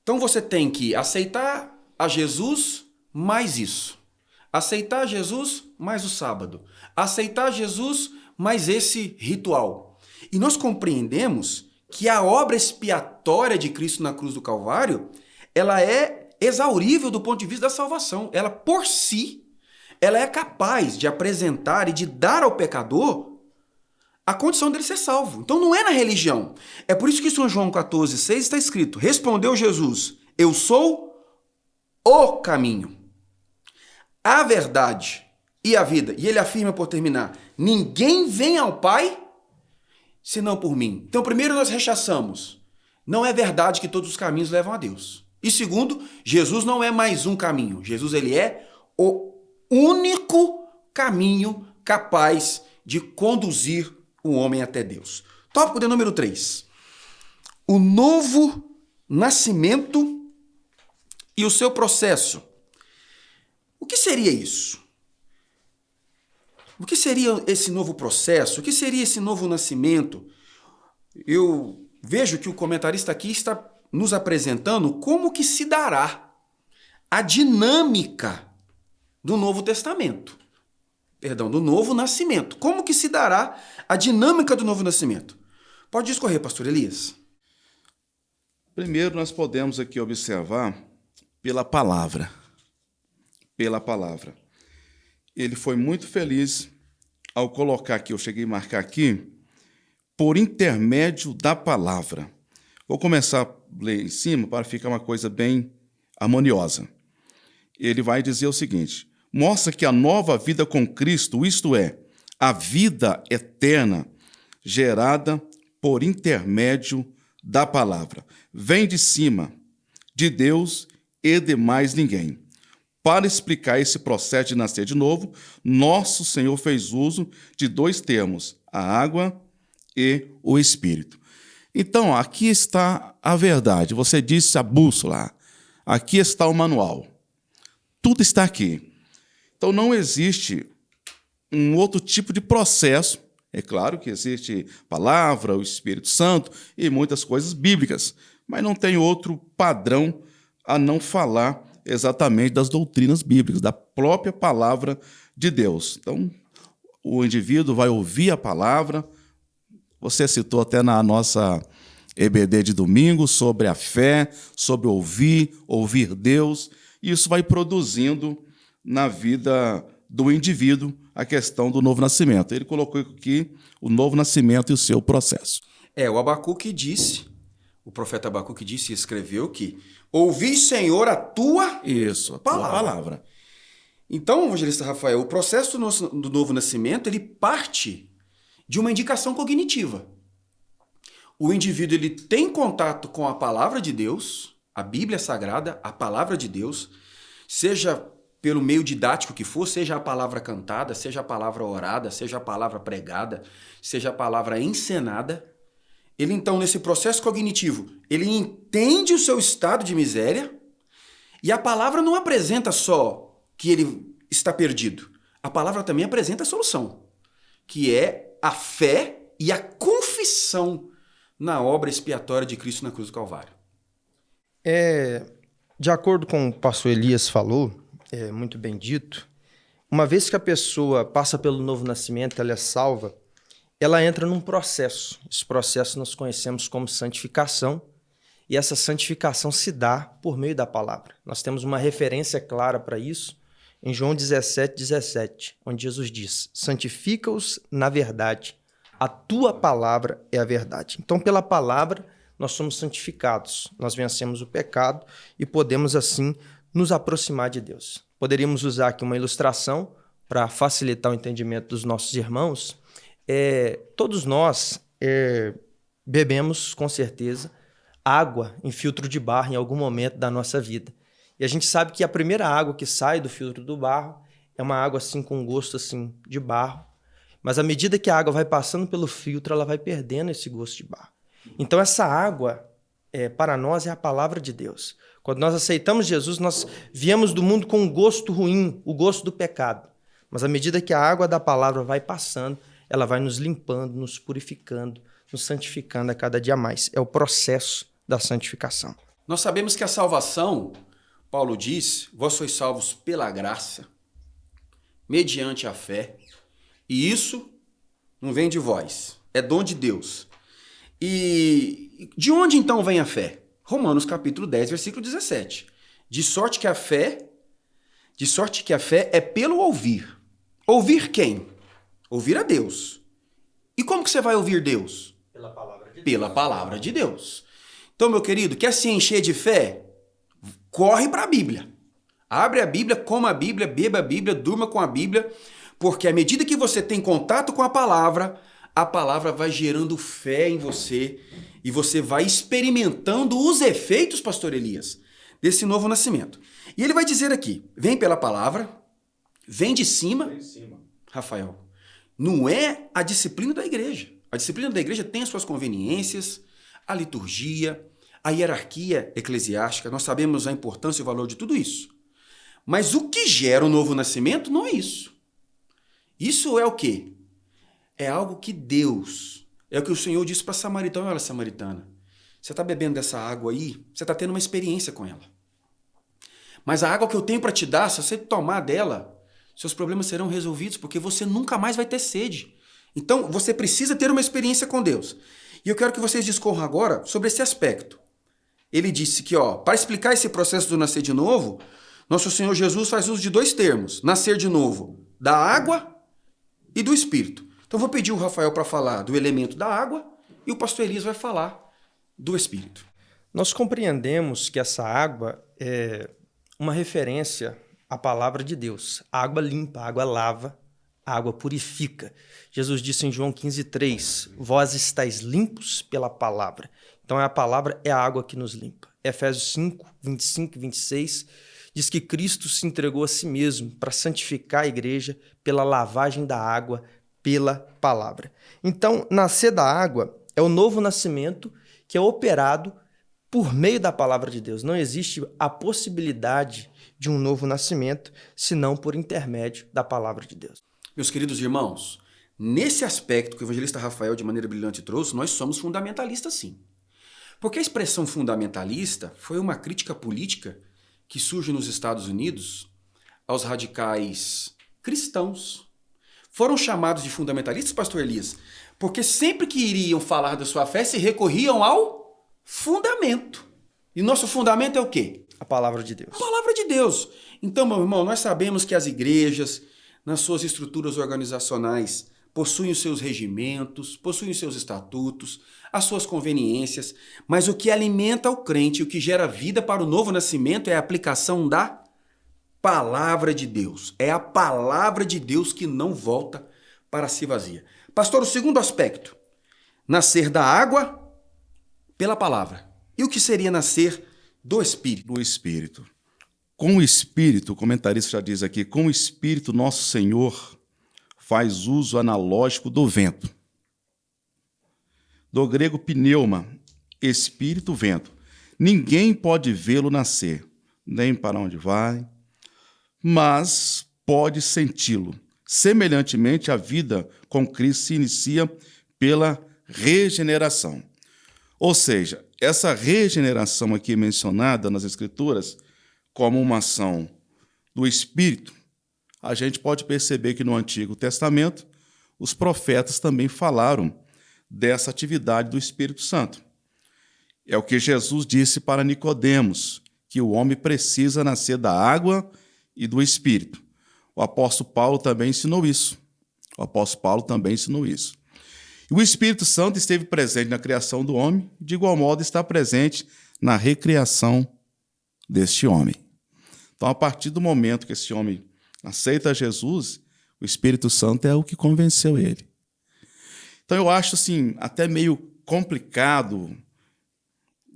Então você tem que aceitar a Jesus mais isso. Aceitar Jesus mais o sábado. Aceitar Jesus mais esse ritual. E nós compreendemos que a obra expiatória de Cristo na cruz do Calvário, ela é exaurível do ponto de vista da salvação. Ela, por si, ela é capaz de apresentar e de dar ao pecador a condição dele ser salvo. Então não é na religião. É por isso que em São João 14,6 está escrito: respondeu Jesus, eu sou o caminho, a verdade e a vida. E ele afirma, por terminar, ninguém vem ao Pai senão por mim. Então primeiro nós rechaçamos. Não é verdade que todos os caminhos levam a Deus. E segundo, Jesus não é mais um caminho. Jesus ele é o único caminho capaz de conduzir o homem até Deus. Tópico de número 3. o novo nascimento e o seu processo. O que seria isso? O que seria esse novo processo? O que seria esse novo nascimento? Eu vejo que o comentarista aqui está nos apresentando como que se dará a dinâmica do Novo Testamento. Perdão, do novo nascimento. Como que se dará a dinâmica do novo nascimento? Pode discorrer, pastor Elias. Primeiro, nós podemos aqui observar pela palavra. Pela palavra. Ele foi muito feliz ao colocar aqui, eu cheguei a marcar aqui, por intermédio da palavra. Vou começar a ler em cima para ficar uma coisa bem harmoniosa. Ele vai dizer o seguinte: mostra que a nova vida com Cristo, isto é, a vida eterna, gerada por intermédio da palavra, vem de cima, de Deus e de mais ninguém. Para explicar esse processo de nascer de novo, nosso Senhor fez uso de dois termos, a água e o Espírito. Então, aqui está a verdade. Você disse a bússola. Aqui está o manual. Tudo está aqui. Então, não existe um outro tipo de processo. É claro que existe palavra, o Espírito Santo e muitas coisas bíblicas, mas não tem outro padrão a não falar exatamente das doutrinas bíblicas, da própria palavra de Deus. Então, o indivíduo vai ouvir a palavra. Você citou até na nossa EBD de domingo sobre a fé, sobre ouvir Deus. E isso vai produzindo na vida do indivíduo a questão do novo nascimento. Ele colocou aqui o novo nascimento e o seu processo. O Abacuque disse, o profeta Abacuque disse e escreveu que ouvi, Senhor, a tua palavra. Então, evangelista Rafael, o processo do novo nascimento, ele parte de uma indicação cognitiva. O indivíduo ele tem contato com a palavra de Deus, a Bíblia Sagrada, a palavra de Deus, seja pelo meio didático que for, seja a palavra cantada, seja a palavra orada, seja a palavra pregada, seja a palavra encenada. Ele, então, nesse processo cognitivo, ele entende o seu estado de miséria e a palavra não apresenta só que ele está perdido. A palavra também apresenta a solução, que é a fé e a confissão na obra expiatória de Cristo na cruz do Calvário. De acordo com o pastor Elias falou, muito bem dito, uma vez que a pessoa passa pelo novo nascimento, ela é salva, ela entra num processo. Esse processo nós conhecemos como santificação, e essa santificação se dá por meio da palavra. Nós temos uma referência clara para isso em João 17:17, onde Jesus diz: santifica-os na verdade, a tua palavra é a verdade. Então, pela palavra, nós somos santificados, nós vencemos o pecado e podemos, assim, nos aproximar de Deus. Poderíamos usar aqui uma ilustração para facilitar o entendimento dos nossos irmãos. Todos nós bebemos, com certeza, água em filtro de barro em algum momento da nossa vida. E a gente sabe que a primeira água que sai do filtro do barro é uma água assim com gosto assim de barro. Mas à medida que a água vai passando pelo filtro, ela vai perdendo esse gosto de barro. Então essa água, para nós, é a palavra de Deus. Quando nós aceitamos Jesus, nós viemos do mundo com um gosto ruim, o gosto do pecado. Mas à medida que a água da palavra vai passando, ela vai nos limpando, nos purificando, nos santificando a cada dia mais. É o processo da santificação. Nós sabemos que a salvação, Paulo diz, vós sois salvos pela graça, mediante a fé, e isso não vem de vós, é dom de Deus. E de onde então vem a fé? Romanos capítulo 10, versículo 17. De sorte que a fé é pelo ouvir. Ouvir quem? Ouvir a Deus. E como que você vai ouvir Deus? Pela palavra de Deus. Pela palavra de Deus. Então, meu querido, quer se encher de fé? Corre para a Bíblia. Abre a Bíblia, coma a Bíblia, beba a Bíblia, durma com a Bíblia, porque à medida que você tem contato com a palavra vai gerando fé em você e você vai experimentando os efeitos, pastor Elias, desse novo nascimento. E ele vai dizer aqui, vem pela palavra, vem de cima, Rafael, não é a disciplina da igreja. A disciplina da igreja tem as suas conveniências, a liturgia, a hierarquia eclesiástica. Nós sabemos a importância e o valor de tudo isso. Mas o que gera o novo nascimento não é isso. Isso é o quê? É algo que Deus, é o que o Senhor disse para a samaritana: olha, samaritana, você está bebendo dessa água aí, você está tendo uma experiência com ela. Mas a água que eu tenho para te dar, se você tomar dela, seus problemas serão resolvidos, porque você nunca mais vai ter sede. Então, você precisa ter uma experiência com Deus. E eu quero que vocês discorram agora sobre esse aspecto. Ele disse que, para explicar esse processo do nascer de novo, nosso Senhor Jesus faz uso de 2 termos: nascer de novo da água e do Espírito. Então, eu vou pedir o Rafael para falar do elemento da água e o pastor Elias vai falar do Espírito. Nós compreendemos que essa água é uma referência à palavra de Deus. A água limpa, a água lava, a água purifica. Jesus disse em João 15:3, vós estáis limpos pela palavra. Então a palavra é a água que nos limpa. Efésios 5:25 e 26 diz que Cristo se entregou a si mesmo para santificar a igreja pela lavagem da água, pela palavra. Então, nascer da água é o novo nascimento que é operado por meio da palavra de Deus. Não existe a possibilidade de um novo nascimento, senão por intermédio da palavra de Deus. Meus queridos irmãos, nesse aspecto que o evangelista Rafael de maneira brilhante trouxe, nós somos fundamentalistas sim. Porque a expressão fundamentalista foi uma crítica política que surge nos Estados Unidos aos radicais cristãos. Foram chamados de fundamentalistas, pastor Elias, porque sempre que iriam falar da sua fé, se recorriam ao fundamento. E nosso fundamento é o quê? A palavra de Deus. A palavra de Deus. Então, meu irmão, nós sabemos que as igrejas, nas suas estruturas organizacionais, possuem os seus regimentos, possuem os seus estatutos, as suas conveniências, mas o que alimenta o crente, o que gera vida para o novo nascimento é a aplicação da palavra de Deus. É a palavra de Deus que não volta para si vazia. Pastor, o segundo aspecto, nascer da água pela palavra. E o que seria nascer do Espírito? Do Espírito. Com o Espírito, o comentarista já diz aqui, com o Espírito nosso Senhor faz uso analógico do vento. Do grego pneuma, espírito, vento. Ninguém pode vê-lo nascer, nem para onde vai, mas pode senti-lo. Semelhantemente, a vida com Cristo se inicia pela regeneração. Ou seja, essa regeneração aqui mencionada nas Escrituras, como uma ação do Espírito, a gente pode perceber que no Antigo Testamento os profetas também falaram dessa atividade do Espírito Santo. É o que Jesus disse para Nicodemos, que o homem precisa nascer da água e do Espírito. O apóstolo Paulo também ensinou isso. E o Espírito Santo esteve presente na criação do homem, de igual modo está presente na recriação deste homem. Então, a partir do momento que esse homem aceita Jesus, o Espírito Santo é o que convenceu ele. Então, eu acho assim, até meio complicado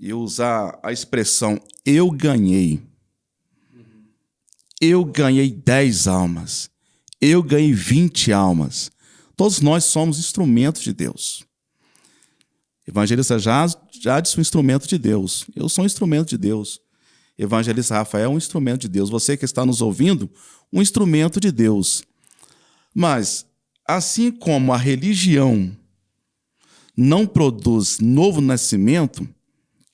eu usar a expressão eu ganhei. Eu ganhei 10 almas. Eu ganhei 20 almas. Todos nós somos instrumentos de Deus. Evangelista Jadson, instrumento de Deus. Eu sou um instrumento de Deus. Evangelista Rafael é um instrumento de Deus. Você que está nos ouvindo, um instrumento de Deus. Mas, assim como a religião não produz novo nascimento,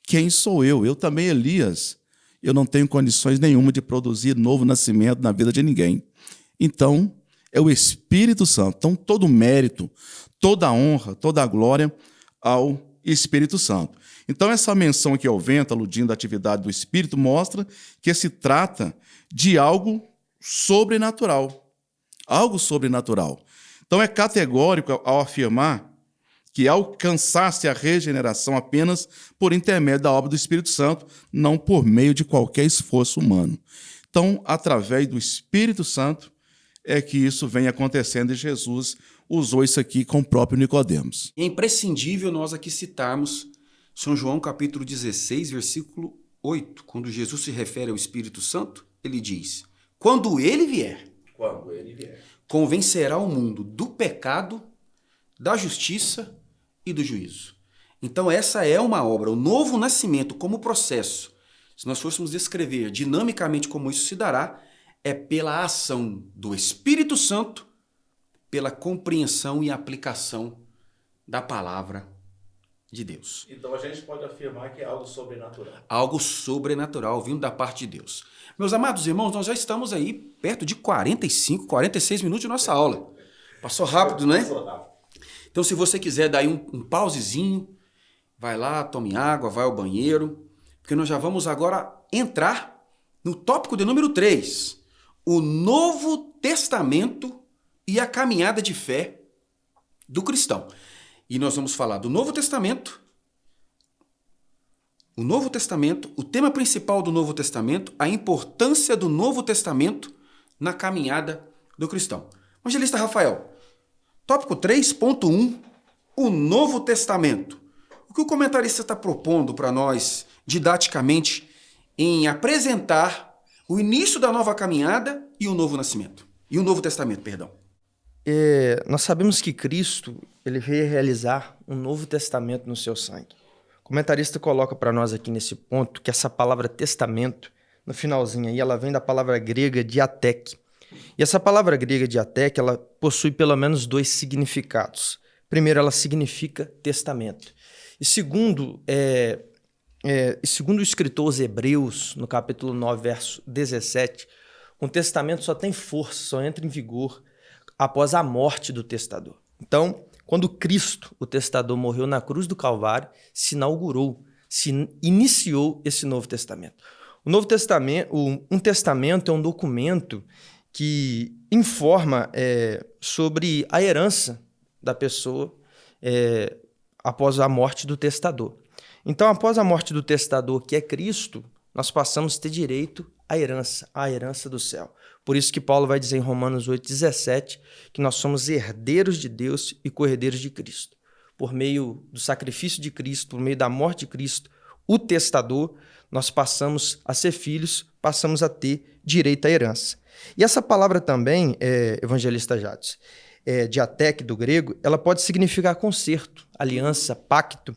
quem sou eu? Eu também, Elias. Eu não tenho condições nenhuma de produzir novo nascimento na vida de ninguém. Então, é o Espírito Santo. Então, todo o mérito, toda a honra, toda a glória ao Espírito Santo. Então, essa menção aqui ao vento, aludindo à atividade do Espírito, mostra que se trata de algo sobrenatural. Algo sobrenatural. Então, é categórico ao afirmar que alcançasse a regeneração apenas por intermédio da obra do Espírito Santo, não por meio de qualquer esforço humano. Então, através do Espírito Santo, é que isso vem acontecendo e Jesus usou isso aqui com o próprio Nicodemos. É imprescindível nós aqui citarmos São João capítulo 16, versículo 8, quando Jesus se refere ao Espírito Santo, ele diz, quando ele vier, convencerá o mundo do pecado, da justiça e do juízo. Então essa é uma obra, o novo nascimento como processo. Se nós fôssemos descrever dinamicamente como isso se dará, é pela ação do Espírito Santo, pela compreensão e aplicação da palavra de Deus. Então a gente pode afirmar que é algo sobrenatural. Algo sobrenatural vindo da parte de Deus. Meus amados irmãos, nós já estamos aí perto de 45, 46 minutos de nossa aula. Passou rápido, né? Passou rápido. Então, se você quiser dar aí um pausezinho, vai lá, tome água, vai ao banheiro, porque nós já vamos agora entrar no tópico de número 3, o Novo Testamento e a caminhada de fé do cristão. E nós vamos falar do Novo Testamento, o tema principal do Novo Testamento, a importância do Novo Testamento na caminhada do cristão. Evangelista Rafael, tópico 3.1, o Novo Testamento. O que o comentarista está propondo para nós, didaticamente, em apresentar o início da nova caminhada e o novo nascimento? E o Novo Testamento, perdão. Nós sabemos que Cristo ele veio realizar um Novo Testamento no seu sangue. O comentarista coloca para nós aqui nesse ponto que essa palavra testamento, no finalzinho aí, ela vem da palavra grega diatek. E essa palavra grega diatek, ela possui pelo menos 2 significados. Primeiro, ela significa testamento. E segundo, segundo o escritor aos Hebreus, no capítulo 9, verso 17, um testamento só tem força, só entra em vigor após a morte do testador. Então, quando Cristo, o testador, morreu na cruz do Calvário, se inaugurou, se iniciou esse Novo Testamento. O Novo Testamento, um testamento é um documento que informa sobre a herança da pessoa após a morte do testador. Então, após a morte do testador, que é Cristo, nós passamos a ter direito à herança do céu. Por isso que Paulo vai dizer em Romanos 8,17 que nós somos herdeiros de Deus e co-herdeiros de Cristo. Por meio do sacrifício de Cristo, por meio da morte de Cristo, o testador, nós passamos a ser filhos, passamos a ter direito à herança. E essa palavra também, evangelista Jades, diatek do grego, ela pode significar concerto, aliança, pacto.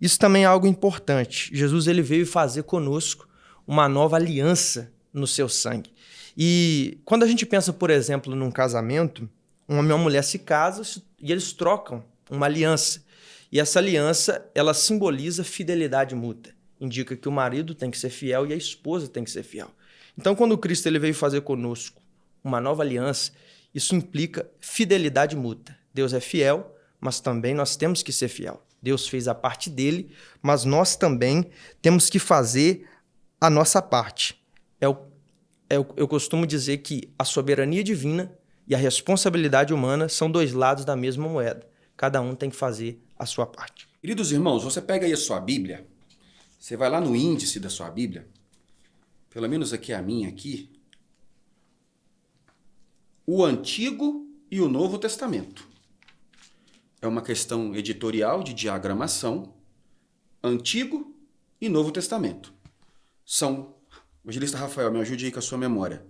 Isso também é algo importante. Jesus ele veio fazer conosco uma nova aliança no seu sangue. E quando a gente pensa, por exemplo, num casamento, um homem e uma mulher se casam e eles trocam uma aliança. E essa aliança, ela simboliza fidelidade mútua. Indica que o marido tem que ser fiel e a esposa tem que ser fiel. Então, quando Cristo ele veio fazer conosco uma nova aliança, isso implica fidelidade mútua. Deus é fiel, mas também nós temos que ser fiel. Deus fez a parte dele, mas nós também temos que fazer a nossa parte. Eu costumo dizer que a soberania divina e a responsabilidade humana são 2 lados da mesma moeda. Cada um tem que fazer a sua parte. Queridos irmãos, você pega aí a sua Bíblia, você vai lá no índice da sua Bíblia, pelo menos aqui a minha aqui, o Antigo e o Novo Testamento. É uma questão editorial de diagramação, Antigo e Novo Testamento. São, evangelista Rafael, me ajude aí com a sua memória.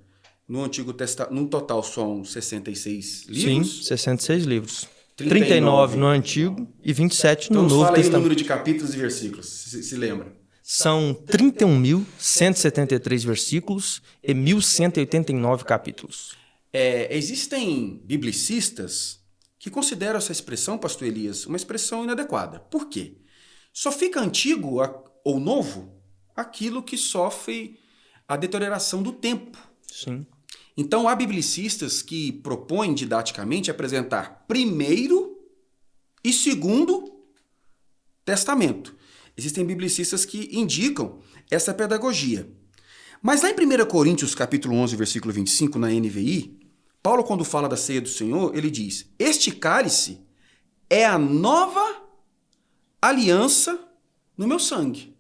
No Antigo Testamento, no total são 66 livros? Sim, 66 livros. 39 no Antigo e 27 no Novo Testamento. Então fala aí o número de capítulos e versículos, se lembra. São 31.173 versículos e 1.189 capítulos. Existem biblicistas que consideram essa expressão, pastor Elias, uma expressão inadequada. Por quê? Só fica antigo ou novo aquilo que sofre a deterioração do tempo. Sim. Então, há biblicistas que propõem didaticamente apresentar primeiro e segundo testamento. Existem biblicistas que indicam essa pedagogia. Mas lá em 1 Coríntios, capítulo 11, versículo 25, na NVI, Paulo, quando fala da ceia do Senhor, ele diz: este cálice é a nova aliança no meu sangue.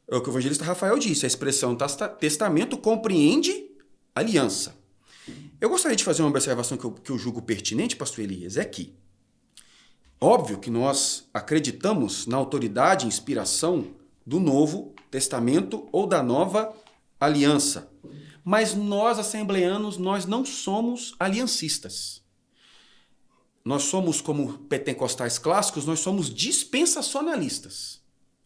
É o que o evangelista Rafael disse, a expressão testamento compreende aliança. Eu gostaria de fazer uma observação que eu julgo pertinente, pastor Elias, é que, óbvio que nós acreditamos na autoridade e inspiração do Novo Testamento ou da Nova Aliança, mas nós, assembleanos, nós não somos aliancistas. nós somos, como pentecostais clássicos, nós somos dispensacionalistas.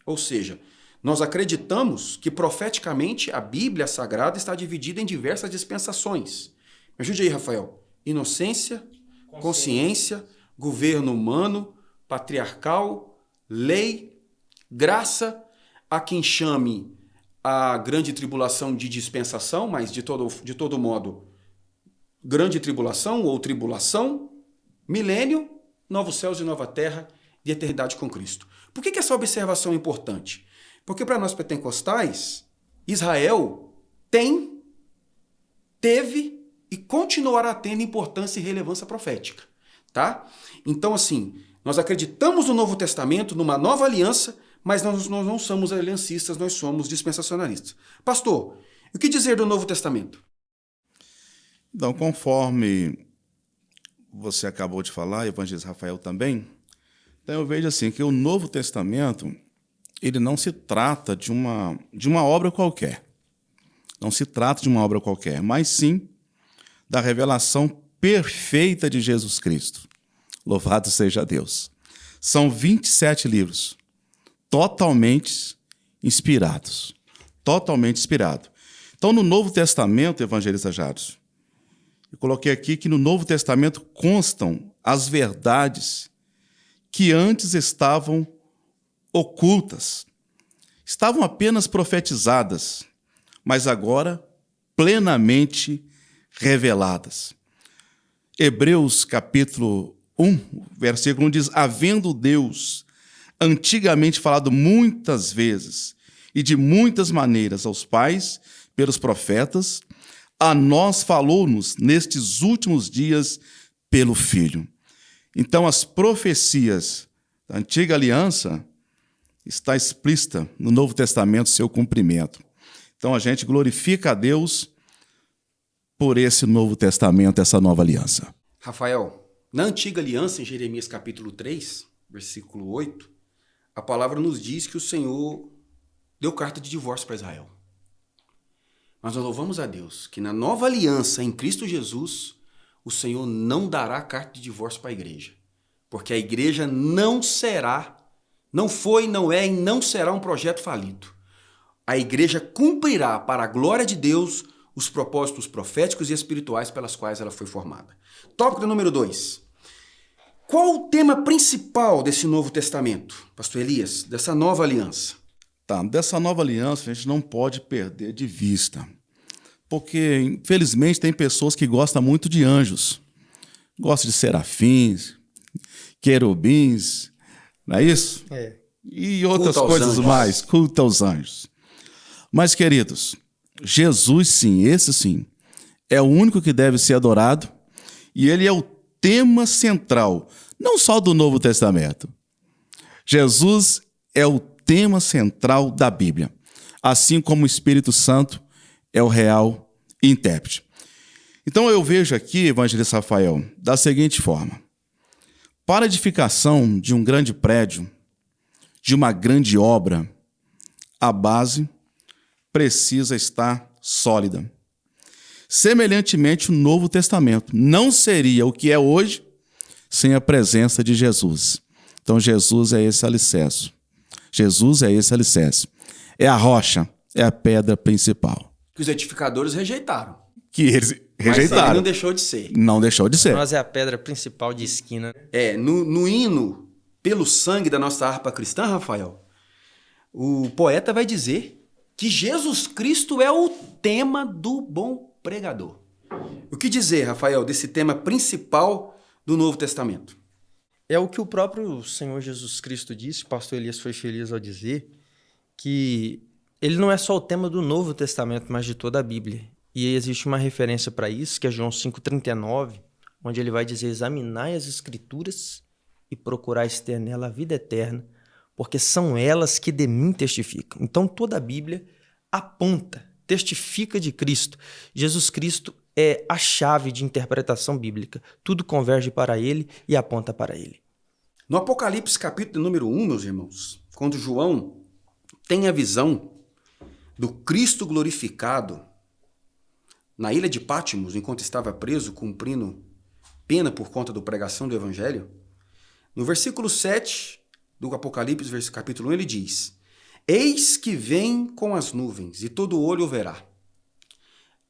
Ou seja, nós acreditamos que profeticamente a Bíblia Sagrada está dividida em diversas dispensações. Me ajude aí, Rafael. Inocência, consciência, governo humano, patriarcal, lei, graça, há quem chame a grande tribulação de dispensação, mas de todo modo, grande tribulação ou tribulação, milênio, novos céus e nova terra, de eternidade com Cristo. Por que essa observação é importante? Porque para nós pentecostais, Israel teve e continuará tendo importância e relevância profética, tá? Então, assim, nós acreditamos no Novo Testamento, numa nova aliança, mas nós não somos aliancistas, nós somos dispensacionalistas. Pastor, o que dizer do Novo Testamento? Então, conforme você acabou de falar, evangelista Rafael também, então eu vejo assim que o Novo Testamento, ele não se trata de uma obra qualquer. Não se trata de uma obra qualquer, mas sim da revelação perfeita de Jesus Cristo. Louvado seja Deus. São 27 livros, totalmente inspirados. Totalmente inspirado. Então, no Novo Testamento, evangelista Jadson, eu coloquei aqui que no Novo Testamento constam as verdades que antes estavam ocultas, estavam apenas profetizadas, mas agora plenamente reveladas. Hebreus capítulo 1, versículo 1 diz: havendo Deus antigamente falado muitas vezes e de muitas maneiras aos pais pelos profetas, a nós falou-nos nestes últimos dias pelo Filho. Então, as profecias da antiga aliança está explícita no Novo Testamento seu cumprimento. Então, a gente glorifica a Deus por esse Novo Testamento, essa nova aliança. Rafael, na antiga aliança, em Jeremias capítulo 3, versículo 8, a palavra nos diz que o Senhor deu carta de divórcio para Israel. Mas nós louvamos a Deus que na nova aliança em Cristo Jesus, o Senhor não dará carta de divórcio para a igreja. Porque a igreja não foi, não é e não será um projeto falido. A igreja cumprirá para a glória de Deus os propósitos proféticos e espirituais pelas quais ela foi formada. Tópico número 2. Qual o tema principal desse Novo Testamento, pastor Elias, dessa nova aliança? Dessa nova aliança a gente não pode perder de vista. Porque, infelizmente, tem pessoas que gostam muito de anjos. Gostam de serafins, querubins, não é isso? É. E outras coisas mais, culto aos anjos. Mas, queridos, Jesus, sim, esse sim, é o único que deve ser adorado e ele é o tema central, não só do Novo Testamento. Jesus é o tema central da Bíblia, assim como o Espírito Santo é o real intérprete. Então eu vejo aqui, evangelista Rafael, da seguinte forma: para a edificação de um grande prédio, de uma grande obra, a base precisa estar sólida. Semelhantemente, o Novo Testamento não seria o que é hoje sem a presença de Jesus. Então Jesus é esse alicerce. Jesus é esse alicerce. É a rocha, é a pedra principal. Que os edificadores rejeitaram. Que eles rejeitaram. Mas ele não deixou de ser. Não deixou de ser. Nós é a pedra principal de esquina. No hino Pelo Sangue da Nossa Harpa Cristã, Rafael, o poeta vai dizer que Jesus Cristo é o tema do bom pregador. O que dizer, Rafael, desse tema principal do Novo Testamento? É o que o próprio Senhor Jesus Cristo disse, o pastor Elias foi feliz ao dizer, que ele não é só o tema do Novo Testamento, mas de toda a Bíblia. E existe uma referência para isso, que é João 5,39, onde ele vai dizer: examinai as Escrituras e procurais ter nela a vida eterna, porque são elas que de mim testificam. Então toda a Bíblia aponta, testifica de Cristo. Jesus Cristo é a chave de interpretação bíblica. Tudo converge para ele e aponta para ele. No Apocalipse capítulo número 1, meus irmãos, quando João tem a visão do Cristo glorificado na ilha de Patmos, enquanto estava preso, cumprindo pena por conta da pregação do evangelho. No versículo 7 do Apocalipse, capítulo 1, ele diz: Eis que vem com as nuvens, e todo olho o verá.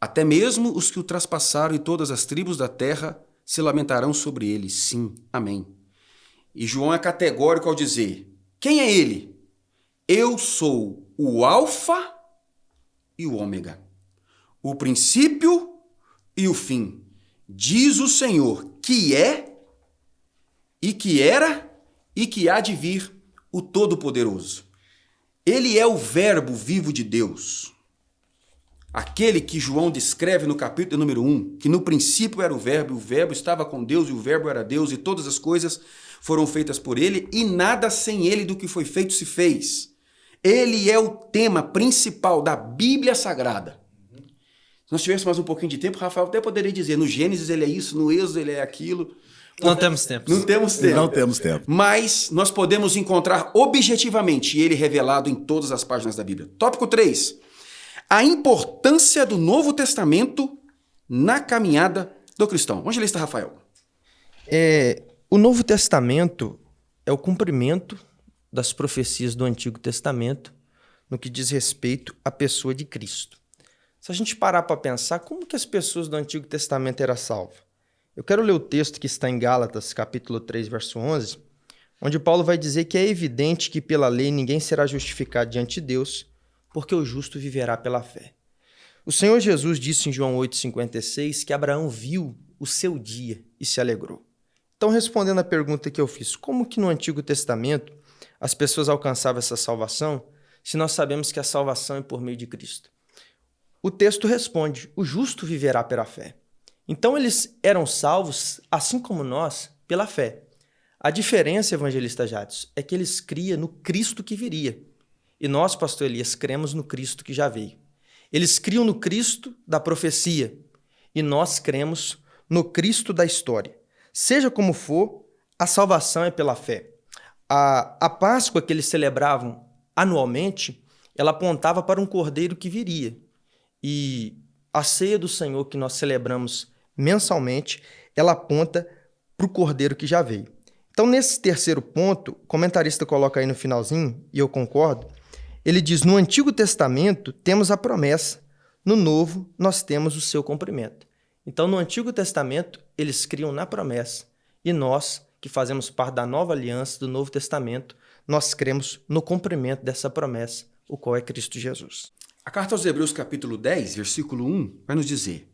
Até mesmo os que o traspassaram, e todas as tribos da terra se lamentarão sobre ele. Sim, amém. E João é categórico ao dizer: quem é ele? Eu sou o Alfa e o Ômega, o princípio e o fim, diz o Senhor, que é, e que era, e que há de vir, o Todo-Poderoso. Ele é o Verbo vivo de Deus. Aquele que João descreve no capítulo número 1, que no princípio era o Verbo estava com Deus, e o Verbo era Deus, e todas as coisas foram feitas por ele, e nada sem ele do que foi feito se fez. Ele é o tema principal da Bíblia Sagrada. Se nós tivéssemos mais um pouquinho de tempo, Rafael até poderia dizer, no Gênesis ele é isso, no Êxodo ele é aquilo. Não temos tempo. Não temos tempo. Não temos tempo. Mas nós podemos encontrar objetivamente ele revelado em todas as páginas da Bíblia. Tópico 3. A importância do Novo Testamento na caminhada do cristão. Onde ele está, Rafael? O Novo Testamento é o cumprimento das profecias do Antigo Testamento no que diz respeito à pessoa de Cristo. Se a gente parar para pensar, como que as pessoas do Antigo Testamento eram salvas? Eu quero ler o texto que está em Gálatas, capítulo 3, verso 11, onde Paulo vai dizer que é evidente que pela lei ninguém será justificado diante de Deus, porque o justo viverá pela fé. O Senhor Jesus disse em João 8,56 que Abraão viu o seu dia e se alegrou. Então, respondendo à pergunta que eu fiz, como que no Antigo Testamento as pessoas alcançavam essa salvação, se nós sabemos que a salvação é por meio de Cristo? O texto responde, o justo viverá pela fé. Então, eles eram salvos, assim como nós, pela fé. A diferença, evangelista Jadson, é que eles criam no Cristo que viria. E nós, pastor Elias, cremos no Cristo que já veio. Eles criam no Cristo da profecia. E nós cremos no Cristo da história. Seja como for, a salvação é pela fé. A Páscoa que eles celebravam anualmente, ela apontava para um cordeiro que viria. E a ceia do Senhor que nós celebramos mensalmente, ela aponta para o cordeiro que já veio. Então, nesse terceiro ponto, o comentarista coloca aí no finalzinho, e eu concordo, ele diz, no Antigo Testamento temos a promessa, no Novo nós temos o seu cumprimento. Então, no Antigo Testamento, eles criam na promessa, e nós, que fazemos parte da nova aliança, do Novo Testamento, nós cremos no cumprimento dessa promessa, o qual é Cristo Jesus. A carta aos Hebreus, capítulo 10, versículo 1, vai nos dizer,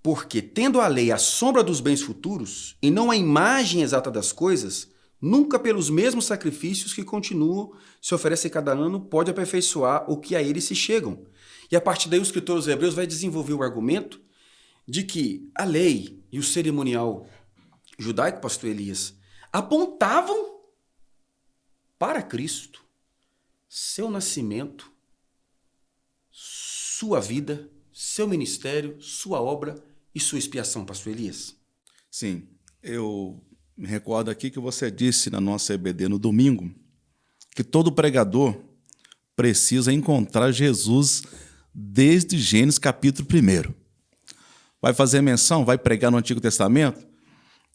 porque, tendo a lei a sombra dos bens futuros, e não a imagem exata das coisas, nunca pelos mesmos sacrifícios que continuam se oferecem cada ano, pode aperfeiçoar o que a eles se chegam. E a partir daí o escritor dos Hebreus vai desenvolver o argumento de que a lei e o cerimonial judaico, pastor Elias, apontavam para Cristo, seu nascimento, sua vida, seu ministério, sua obra e sua expiação, pastor Elias. Sim, eu me recordo aqui que você disse na nossa EBD no domingo que todo pregador precisa encontrar Jesus desde Gênesis capítulo 1. Vai fazer menção, vai pregar no Antigo Testamento?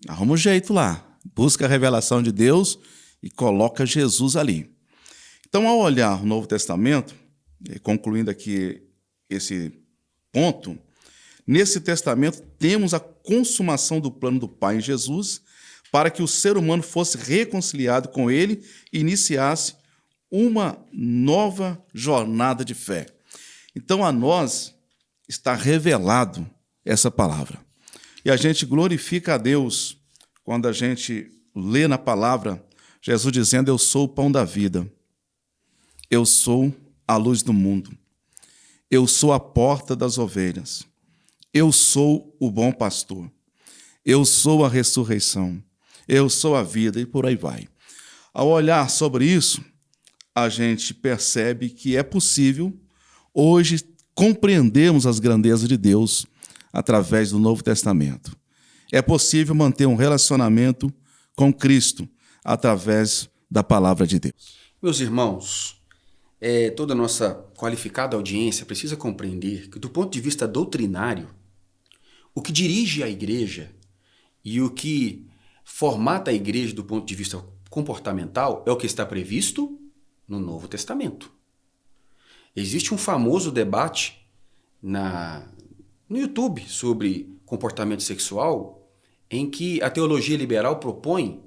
Arruma um jeito lá, busca a revelação de Deus e coloca Jesus ali. Então, ao olhar o Novo Testamento, concluindo aqui esse ponto, nesse testamento temos a consumação do plano do Pai em Jesus para que o ser humano fosse reconciliado com ele e iniciasse uma nova jornada de fé. Então, a nós está revelado essa palavra. E a gente glorifica a Deus quando a gente lê na palavra Jesus dizendo, eu sou o pão da vida, eu sou a luz do mundo, eu sou a porta das ovelhas, eu sou o bom pastor, eu sou a ressurreição, eu sou a vida e por aí vai. Ao olhar sobre isso, a gente percebe que é possível hoje compreendermos as grandezas de Deus através do Novo Testamento. É possível manter um relacionamento com Cristo através da palavra de Deus. Meus irmãos, toda a nossa qualificada audiência precisa compreender que, do ponto de vista doutrinário, o que dirige a igreja E o que formata a igreja do ponto de vista comportamental é o que está previsto no Novo Testamento. Existe um famoso debate no YouTube sobre comportamento sexual, em que a teologia liberal propõe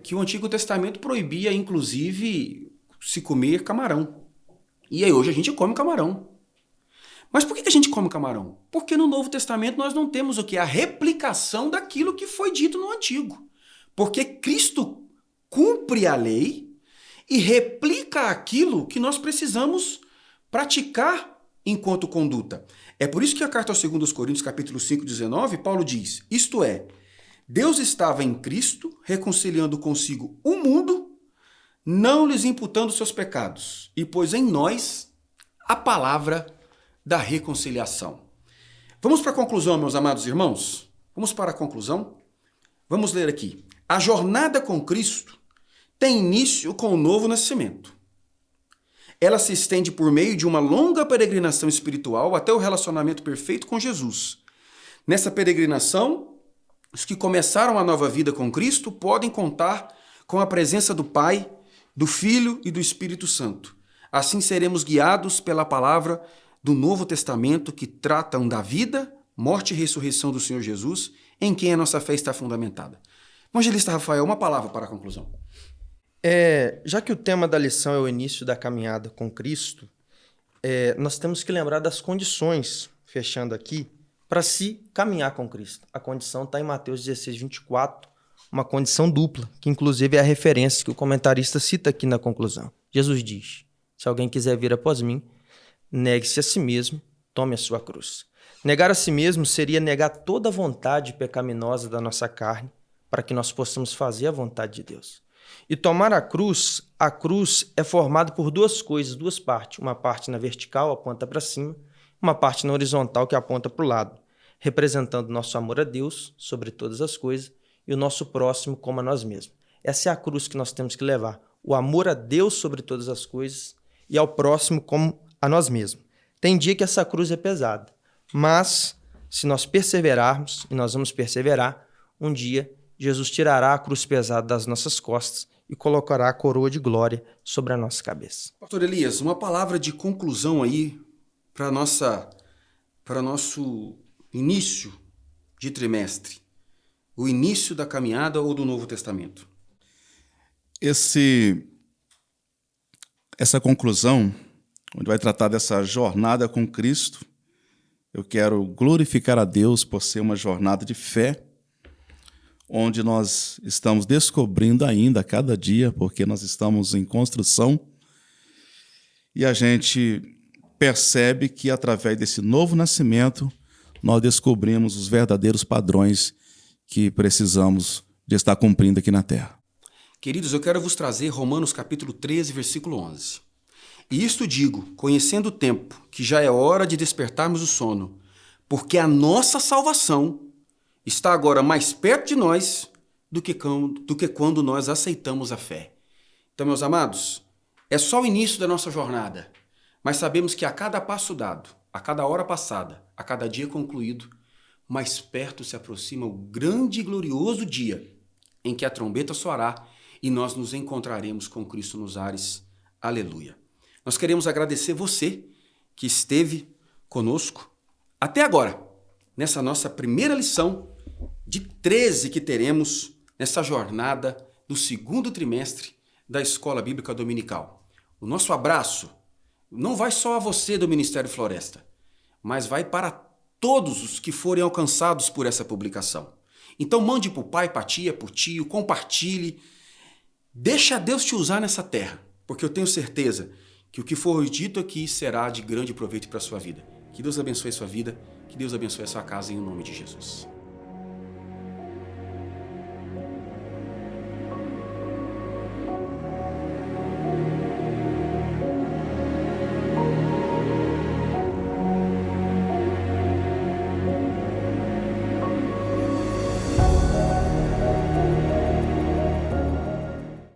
que o Antigo Testamento proibia, inclusive, se comer camarão. E aí hoje a gente come camarão. Mas por que a gente come camarão? Porque no Novo Testamento nós não temos o que? A replicação daquilo que foi dito no Antigo. Porque Cristo cumpre a lei e replica aquilo que nós precisamos praticar enquanto conduta. É por isso que a carta aos 2 Coríntios, capítulo 5, 19, Paulo diz, isto é, Deus estava em Cristo, reconciliando consigo o mundo, não lhes imputando seus pecados, e pôs em nós a palavra da reconciliação. Vamos para a conclusão, meus amados irmãos? Vamos para a conclusão? Vamos ler aqui. A jornada com Cristo tem início com o novo nascimento. Ela se estende por meio de uma longa peregrinação espiritual até o relacionamento perfeito com Jesus. Nessa peregrinação, os que começaram a nova vida com Cristo podem contar com a presença do Pai, do Filho e do Espírito Santo. Assim seremos guiados pela palavra do Novo Testamento que tratam da vida, morte e ressurreição do Senhor Jesus, em quem a nossa fé está fundamentada. Evangelista Rafael, uma palavra para a conclusão. Já que o tema da lição é o início da caminhada com Cristo, nós temos que lembrar das condições, fechando aqui, para se caminhar com Cristo. A condição está em Mateus 16, 24, uma condição dupla, que inclusive é a referência que o comentarista cita aqui na conclusão. Jesus diz, se alguém quiser vir após mim, negue-se a si mesmo, tome a sua cruz. Negar a si mesmo seria negar toda a vontade pecaminosa da nossa carne para que nós possamos fazer a vontade de Deus. E tomar a cruz é formada por duas coisas, duas partes. Uma parte na vertical, aponta para cima, uma parte na horizontal, que aponta para o lado, representando nosso amor a Deus sobre todas as coisas e o nosso próximo como a nós mesmos. Essa é a cruz que nós temos que levar, o amor a Deus sobre todas as coisas e ao próximo como a nós mesmos. Tem dia que essa cruz é pesada, mas se nós perseverarmos, e nós vamos perseverar, um dia Jesus tirará a cruz pesada das nossas costas e colocará a coroa de glória sobre a nossa cabeça. Pastor Elias, uma palavra de conclusão aí para nosso início de trimestre, o início da caminhada ou do Novo Testamento. Essa conclusão, onde vai tratar dessa jornada com Cristo, eu quero glorificar a Deus por ser uma jornada de fé, onde nós estamos descobrindo ainda a cada dia, porque nós estamos em construção, e a gente percebe que através desse novo nascimento, nós descobrimos os verdadeiros padrões que precisamos de estar cumprindo aqui na Terra. Queridos, eu quero vos trazer Romanos capítulo 13, versículo 11. E isto digo, conhecendo o tempo, que já é hora de despertarmos o sono, porque a nossa salvação está agora mais perto de nós do que quando nós aceitamos a fé. Então, meus amados, é só o início da nossa jornada, mas sabemos que a cada passo dado, a cada hora passada, a cada dia concluído, mais perto se aproxima o grande e glorioso dia em que a trombeta soará e nós nos encontraremos com Cristo nos ares. Aleluia. Nós queremos agradecer você que esteve conosco até agora, nessa nossa primeira lição de 13 que teremos nessa jornada do segundo trimestre da Escola Bíblica Dominical. O nosso abraço não vai só a você do Ministério Floresta, mas vai para todos os que forem alcançados por essa publicação. Então mande para o pai, para a tia, para o tio, compartilhe. Deixa Deus te usar nessa terra, porque eu tenho certeza que o que for dito aqui será de grande proveito para a sua vida. Que Deus abençoe a sua vida, que Deus abençoe a sua casa em nome de Jesus.